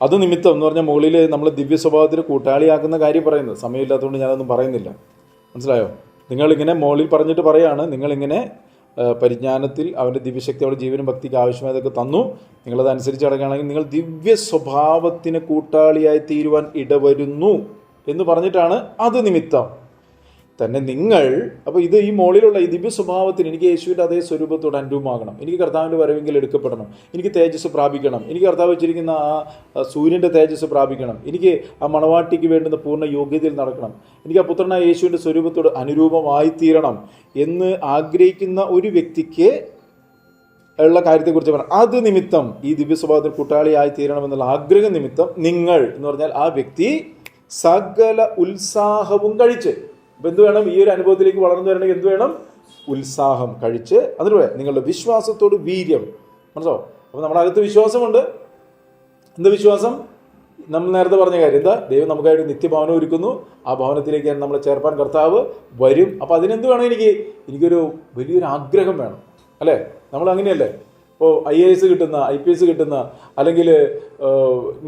അത് നിമിത്തം എന്ന് പറഞ്ഞാൽ മുകളിൽ നമ്മൾ ദിവ്യ സ്വഭാവത്തിന് കൂട്ടാളിയാക്കുന്ന കാര്യം പറയുന്നത്. സമയമില്ലാത്തതുകൊണ്ട് ഞാനൊന്നും പറയുന്നില്ല. മനസ്സിലായോ? നിങ്ങളിങ്ങനെ മുകളിൽ പറഞ്ഞിട്ട് പറയാണ്, നിങ്ങളിങ്ങനെ പരിജ്ഞാനത്തിൽ അവൻ്റെ ദിവ്യശക്തി അവരുടെ ജീവനും ഭക്തിക്ക് ആവശ്യമായതൊക്കെ തന്നു, നിങ്ങളത് അനുസരിച്ച് അടങ്ങുകയാണെങ്കിൽ നിങ്ങൾ ദിവ്യ സ്വഭാവത്തിന് കൂട്ടാളിയായി തീരുവാൻ ഇടവരുന്നു എന്ന് പറഞ്ഞിട്ടാണ് അത് നിമിത്തം തന്നെ നിങ്ങൾ. അപ്പോൾ ഇത് ഈ മുകളിലുള്ള ഈ ദിവ്യ സ്വഭാവത്തിന് എനിക്ക് യേശുവിൻ്റെ അതേ സ്വരൂപത്തോട് അനുരൂപമാകണം, എനിക്ക് കർത്താവിൻ്റെ വരവെങ്കിൽ എടുക്കപ്പെടണം, എനിക്ക് തേജസ് പ്രാപിക്കണം, എനിക്ക് കർത്താവ് വെച്ചിരിക്കുന്ന ആ സൂര്യൻ്റെ തേജസ് പ്രാപിക്കണം, എനിക്ക് ആ മണവാട്ടിക്ക് വേണ്ടുന്ന പൂർണ്ണ യോഗ്യതയിൽ നടക്കണം, എനിക്ക് ആ പുത്രനായ യേശുവിൻ്റെ സ്വരൂപത്തോട് അനുരൂപമായിത്തീരണം എന്ന് ആഗ്രഹിക്കുന്ന ഒരു വ്യക്തിക്ക് ഉള്ള കാര്യത്തെക്കുറിച്ച് പറയാം. അത് നിമിത്തം ഈ ദിവ്യ സ്വഭാവത്തിൽ കൂട്ടാളിയായി തീരണമെന്നുള്ള ആഗ്രഹം നിമിത്തം നിങ്ങൾ എന്ന് പറഞ്ഞാൽ ആ വ്യക്തി സകല ഉത്സാഹവും കഴിച്ച്. അപ്പം എന്ത് വേണം? ഈ ഒരു അനുഭവത്തിലേക്ക് വളർന്നു വരണമെങ്കിൽ എന്ത് വേണം? ഉത്സാഹം കഴിച്ച്. അതിന് പറയാം നിങ്ങളുടെ വിശ്വാസത്തോട് വീര്യം. മനസ്സിലോ? അപ്പം നമ്മുടെ അകത്ത് വിശ്വാസമുണ്ട്. എന്ത് വിശ്വാസം? നമ്മൾ നേരത്തെ പറഞ്ഞ കാര്യം എന്താ? ദൈവം നമുക്കായിട്ട് നിത്യഭവനം ഒരുക്കുന്നു. ആ ഭവനത്തിലേക്ക് നമ്മളെ ചേർപ്പാൻ കർത്താവ് വരും. അപ്പം അതിനെന്ത് വേണം? എനിക്കൊരു വലിയൊരു ആഗ്രഹം വേണം, അല്ലേ? നമ്മൾ അങ്ങനെയല്ലേ? ഇപ്പോൾ IAS കിട്ടുന്ന, IPS കിട്ടുന്ന, അല്ലെങ്കിൽ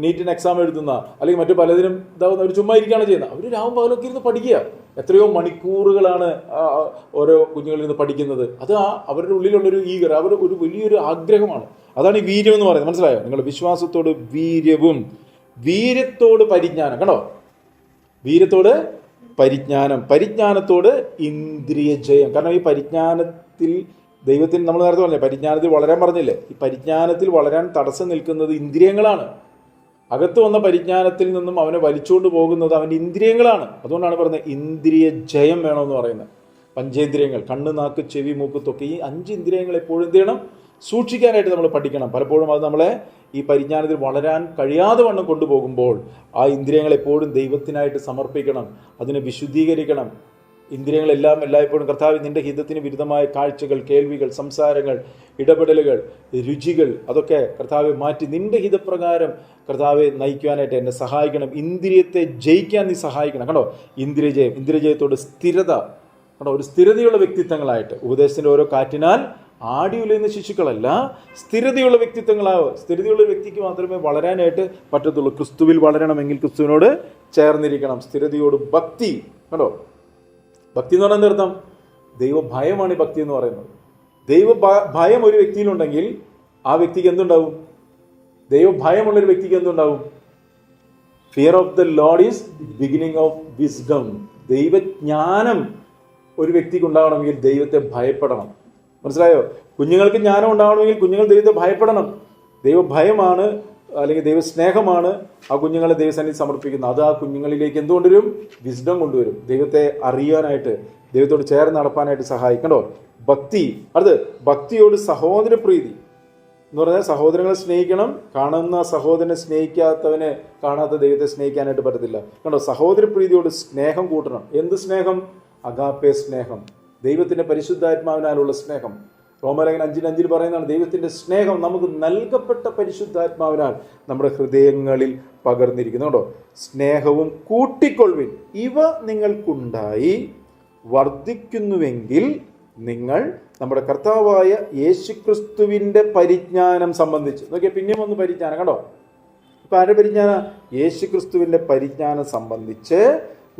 നീറ്റിന് എക്സാം എഴുതുന്ന, അല്ലെങ്കിൽ മറ്റു പലതിനും ഇതാവുന്ന അവർ ചുമ്മാ ഇരിക്കുകയാണ് ചെയ്യുന്നത്. അവർ രാവും പകലൊക്കെ ഇരുന്ന് പഠിക്കുക. എത്രയോ മണിക്കൂറുകളാണ് ഓരോ കുഞ്ഞുങ്ങളിൽ നിന്ന് പഠിക്കുന്നത്. അത് അവരുടെ ഉള്ളിലുള്ളൊരു ഈഗർ, അവരുടെ ഒരു വലിയൊരു ആഗ്രഹമാണ്. അതാണ് ഈ വീര്യം എന്ന് പറയുന്നത്. മനസ്സിലായോ? നിങ്ങളുടെ വിശ്വാസത്തോട് വീര്യവും, വീര്യത്തോട് പരിജ്ഞാനം. കണ്ടോ? വീര്യത്തോട് പരിജ്ഞാനം, പരിജ്ഞാനത്തോട് ഇന്ദ്രിയ ജയം. കാരണം ഈ പരിജ്ഞാനത്തിൽ ദൈവത്തിന് നമ്മൾ നേരത്തെ പറഞ്ഞില്ലേ, പരിജ്ഞാനത്തിൽ വളരാൻ പറഞ്ഞില്ലേ? ഈ പരിജ്ഞാനത്തിൽ വളരാൻ തടസ്സം നിൽക്കുന്നത് ഇന്ദ്രിയങ്ങളാണ്. അകത്ത് വന്ന പരിജ്ഞാനത്തിൽ നിന്നും അവനെ വലിച്ചുകൊണ്ട് പോകുന്നത് അവൻ്റെ ഇന്ദ്രിയങ്ങളാണ്. അതുകൊണ്ടാണ് പറയുന്നത് ഇന്ദ്രിയ ജയം വേണമെന്ന് പറയുന്നത്. പഞ്ചേന്ദ്രിയങ്ങൾ, കണ്ണ്, നാക്ക്, ചെവി, മൂക്ക്, ത്വക്ക്, ഈ 5 ഇന്ദ്രിയങ്ങൾ എപ്പോഴും എന്ത് ചെയ്യണം? സൂക്ഷിക്കാനായിട്ട് നമ്മൾ പഠിക്കണം. പലപ്പോഴും അത് നമ്മളെ ഈ പരിജ്ഞാനത്തിൽ വളരാൻ കഴിയാതെ വണ്ണം കൊണ്ടുപോകുമ്പോൾ ആ ഇന്ദ്രിയങ്ങൾ എപ്പോഴും ദൈവത്തിനായിട്ട് സമർപ്പിക്കണം, അതിനെ വിശുദ്ധീകരിക്കണം. ഇന്ദ്രിയങ്ങളെല്ലാം എല്ലായ്പ്പോഴും കർത്താവ് നിന്റെ ഹിതത്തിന് വിരുദ്ധമായ കാഴ്ചകൾ, കേൾവികൾ, സംസാരങ്ങൾ, ഇടപെടലുകൾ, രുചികൾ, അതൊക്കെ കർത്താവെ മാറ്റി നിന്റെ ഹിതപ്രകാരം കർത്താവെ നയിക്കുവാനായിട്ട് എന്നെ സഹായിക്കണം. ഇന്ദ്രിയത്തെ ജയിക്കാൻ നീ സഹായിക്കണം. കണ്ടോ? ഇന്ദ്രിയജയം, ഇന്ദ്രിയജയത്തോട് സ്ഥിരത. കണ്ടോ? ഒരു സ്ഥിരതയുള്ള വ്യക്തിത്വങ്ങളായിട്ട്. ഉപദേശത്തിൻ്റെ ഓരോ കാറ്റിനാൽ ആടി ഉലയുന്ന ശിശുക്കളല്ല, സ്ഥിരതയുള്ള വ്യക്തിത്വങ്ങളാവും. സ്ഥിരതയുള്ള വ്യക്തിക്ക് മാത്രമേ വളരാനായിട്ട് പറ്റത്തുള്ളൂ. ക്രിസ്തുവിൽ വളരണമെങ്കിൽ ക്രിസ്തുവിനോട് ചേർന്നിരിക്കണം. സ്ഥിരതയോട് ഭക്തി. കണ്ടോ? ഭക്തി എന്ന് പറഞ്ഞാൽ എന്താ അർത്ഥം? ദൈവഭയമാണ് ഈ ഭക്തി എന്ന് പറയുന്നത്. ഭയം ഒരു വ്യക്തിയിലുണ്ടെങ്കിൽ ആ വ്യക്തിക്ക് എന്തുണ്ടാവും? ദൈവഭയമുള്ളൊരു വ്യക്തിക്ക് എന്തുണ്ടാവും? Fear of the Lord is beginning of wisdom. ദൈവജ്ഞാനം ഒരു വ്യക്തിക്ക് ഉണ്ടാവണമെങ്കിൽ ദൈവത്തെ ഭയപ്പെടണം. മനസ്സിലായോ? കുഞ്ഞുങ്ങൾക്ക് ജ്ഞാനം ഉണ്ടാവണമെങ്കിൽ കുഞ്ഞുങ്ങൾ ദൈവത്തെ ഭയപ്പെടണം. ദൈവഭയമാണ് അല്ലെങ്കിൽ ദൈവസ്നേഹമാണ് ആ കുഞ്ഞുങ്ങളെ ദൈവസന്നിധി സമർപ്പിക്കുന്നത്. അത് ആ കുഞ്ഞുങ്ങളിലേക്ക് എന്തുകൊണ്ടുവരും? വിസ്ഡം കൊണ്ടുവരും. ദൈവത്തെ അറിയാനായിട്ട്, ദൈവത്തോട് ചേർന്ന് നടപ്പാനായിട്ട് സഹായിക്കണ്ടോ? ഭക്തി. അത് ഭക്തിയോട് സഹോദരപ്രീതി എന്ന് പറഞ്ഞാൽ സഹോദരങ്ങളെ സ്നേഹിക്കണം. കാണുന്ന സഹോദരനെ സ്നേഹിക്കാത്തവനെ കാണാത്ത ദൈവത്തെ സ്നേഹിക്കാനായിട്ട് പറ്റത്തില്ല. കണ്ടോ? സഹോദരപ്രീതിയോട് സ്നേഹം കൂട്ടണം. എന്ത് സ്നേഹം? അഗാപ്പെ സ്നേഹം, ദൈവത്തിൻ്റെ പരിശുദ്ധാത്മാവിനാലുള്ള സ്നേഹം. റോമലേഖനം 5:5 പറയുന്നതാണ് ദൈവത്തിൻ്റെ സ്നേഹം നമുക്ക് നൽകപ്പെട്ട പരിശുദ്ധാത്മാവിനാൽ നമ്മുടെ ഹൃദയങ്ങളിൽ പകർന്നിരിക്കുന്നുണ്ടോ? സ്നേഹവും കൂട്ടിക്കൊള്ളുവിൻ, ഇവ നിങ്ങൾക്കുണ്ടായി വർദ്ധിക്കുന്നുവെങ്കിൽ നിങ്ങൾ നമ്മുടെ കർത്താവായ യേശുക്രിസ്തുവിൻ്റെ പരിജ്ഞാനം സംബന്ധിച്ച് നോക്കിയാൽ പിന്നെയും ഒന്ന് പരിജ്ഞാനം. കണ്ടോ? ഇപ്പം ആരുടെ പരിജ്ഞാനം? യേശുക്രിസ്തുവിൻ്റെ പരിജ്ഞാനം സംബന്ധിച്ച്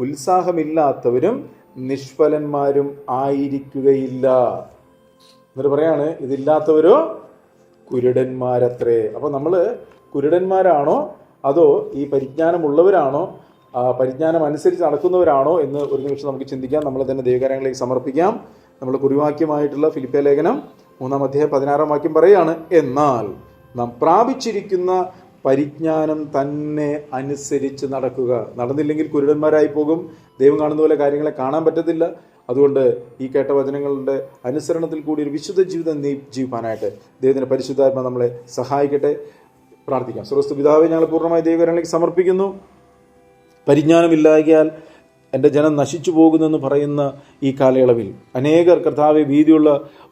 ഉത്സാഹമില്ലാത്തവരും നിഷ്ഫലന്മാരും ആയിരിക്കുകയില്ല. എന്നിട്ട് പറയാണ് ഇതില്ലാത്തവരോ കുരുടന്മാരത്രേ. അപ്പോൾ നമ്മൾ കുരുടന്മാരാണോ അതോ ഈ പരിജ്ഞാനമുള്ളവരാണോ, പരിജ്ഞാനം അനുസരിച്ച് നടക്കുന്നവരാണോ എന്ന് ഒരു നിമിഷം നമുക്ക് ചിന്തിക്കാം. നമ്മൾ തന്നെ ദൈവകാര്യങ്ങളിലേക്ക് സമർപ്പിക്കാം. നമ്മൾ കുറിവാക്യമായിട്ടുള്ള ഫിലിപ്പിയ ലേഖനം 3-16 വാക്യം പറയാണ്, എന്നാൽ നാം പ്രാപിച്ചിരിക്കുന്ന പരിജ്ഞാനം തന്നെ അനുസരിച്ച് നടക്കുക. നടന്നില്ലെങ്കിൽ കുരുടന്മാരായി പോകും. ദൈവം കാണുന്ന പോലെ കാര്യങ്ങളെ കാണാൻ പറ്റത്തില്ല. അതുകൊണ്ട് ഈ കേട്ട വചനങ്ങളുടെ അനുസരണത്തിൽ കൂടി ഒരു വിശുദ്ധ ജീവിതം ജീവിക്കാനായിട്ട് ദൈവത്തിൻ്റെ പരിശുദ്ധാത്മ നമ്മളെ സഹായിക്കട്ടെ. പ്രാർത്ഥിക്കാം. സ്വർഗ്ഗസ്ഥ പിതാവേ, ഞങ്ങൾ പൂർണ്ണമായി ദൈവകാര്യങ്ങളിലേക്ക് സമർപ്പിക്കുന്നു. പരിജ്ഞാനമില്ലായ്കയാൽ എൻ്റെ ജനം നശിച്ചു പോകുന്നെന്ന് പറയുന്ന ഈ കാലയളവിൽ അനേകർ കർത്താവെ വീതിയുള്ള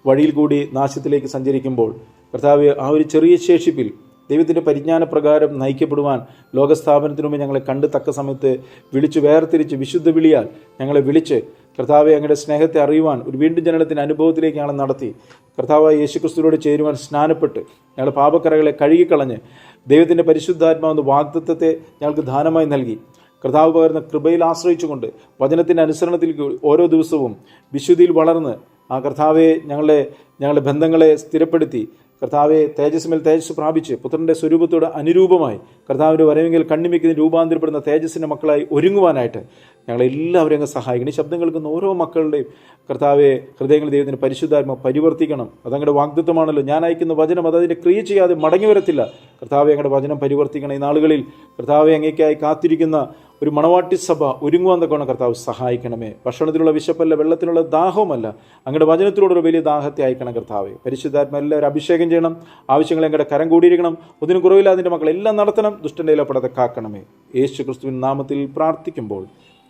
വഴിയിൽ കൂടി നാശത്തിലേക്ക് സഞ്ചരിക്കുമ്പോൾ കർത്താവെ ആ ഒരു ചെറിയ ശേഷിപ്പിൽ ദൈവത്തിൻ്റെ പരിജ്ഞാനപ്രകാരം നയിക്കപ്പെടുവാൻ ലോകസ്ഥാപനത്തിനു മുമ്പ് ഞങ്ങളെ കണ്ട് തക്ക സമയത്ത് വിളിച്ച് വേർതിരിച്ച് വിശുദ്ധ വിളിയാൽ ഞങ്ങളെ വിളിച്ച് കർത്താവെ അങ്ങയുടെ സ്നേഹത്തെ അറിയുവാൻ ഒരു വീണ്ടും ജനനത്തിൻ്റെ അനുഭവത്തിലേക്ക് ഞങ്ങളെ നടത്തി കർത്താവായ യേശുക്രിസ്തുവിനോട് ചേരുവാൻ സ്നാനപ്പെട്ട് ഞങ്ങളുടെ പാപക്കറകളെ കഴുകിക്കളഞ്ഞ് ദൈവത്തിൻ്റെ പരിശുദ്ധാത്മാവെന്ന വാഗ്ദത്തത്തെ ഞങ്ങൾക്ക് ദാനമായി നൽകി കർത്താവ് പകർന്ന കൃപയിൽ ആശ്രയിച്ചുകൊണ്ട് വചനത്തിൻ്റെ അനുസരണത്തിൽ ഓരോ ദിവസവും വിശുദ്ധിയിൽ വളർന്ന് ആ കർത്താവെ ഞങ്ങളുടെ ബന്ധങ്ങളെ സ്ഥിരപ്പെടുത്തി കർത്താവെ തേജസ്സുമേൽ തേജസ് പ്രാപിച്ച് പുത്രൻ്റെ സ്വരൂപത്തോട് അനുരൂപമായി കർത്താവിൻ്റെ വരവെങ്കിൽ കണ്ണിമിക്കുന്ന രൂപാന്തരപ്പെടുന്ന തേജസ്സിൻ്റെ മക്കളായി ഒരുങ്ങുവാനായിട്ട് ഞങ്ങളെല്ലാവരും അങ്ങ് സഹായിക്കണം. ഈ ശബ്ദം കേൾക്കുന്ന ഓരോ മക്കളുടെയും കർത്താവെ ഹൃദയങ്ങൾ ദൈവത്തിൻ്റെ പരിശുദ്ധാത്മ പരിവർത്തിക്കണം. അതങ്ങളുടെ വാഗ്ദത്തമാണല്ലോ. ഞാൻ അയക്കുന്ന വചനം അതതിൻ്റെ ക്രിയ ചെയ്യാതെ മടങ്ങി വരത്തില്ല. കർത്താവെ അങ്ങയുടെ വചനം പരിവർത്തിക്കണം. ഈ നാളുകളിൽ കർത്താവെ അങ്ങേക്കായി കാത്തിരിക്കുന്ന ഒരു മണവാട്ടി സഭ ഒരുങ്ങുവാൻ തക്കവണ്ണം കർത്താവ് സഹായിക്കണമേ. ഭക്ഷണത്തിലുള്ള വിശപ്പല്ല, വെള്ളത്തിനുള്ള ദാഹവുമല്ല, അങ്ങയുടെ വചനത്തിലൂടെ വലിയ ദാഹത്തെ അയക്കണം കർത്താവെ. പരിശുദ്ധാത്മ എല്ലാവരും അഭിഷേകം ചെയ്യണം. ആവശ്യങ്ങൾ അങ്ങയുടെ കരം കൂടിയിരിക്കണം. ഒന്നിനും കുറവില്ലാതിൻ്റെ മക്കളെല്ലാം നടത്തണം. ദുഷ്ടൻ്റെ ഇലപ്പെടാതെ കാക്കണമേ. യേശു ക്രിസ്തുവിൻ നാമത്തിൽ പ്രാർത്ഥിക്കുമ്പോൾ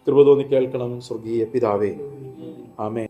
കൃപ തോന്നി കേൾക്കണം സ്വർഗീയ പിതാവേ. ആമേൻ.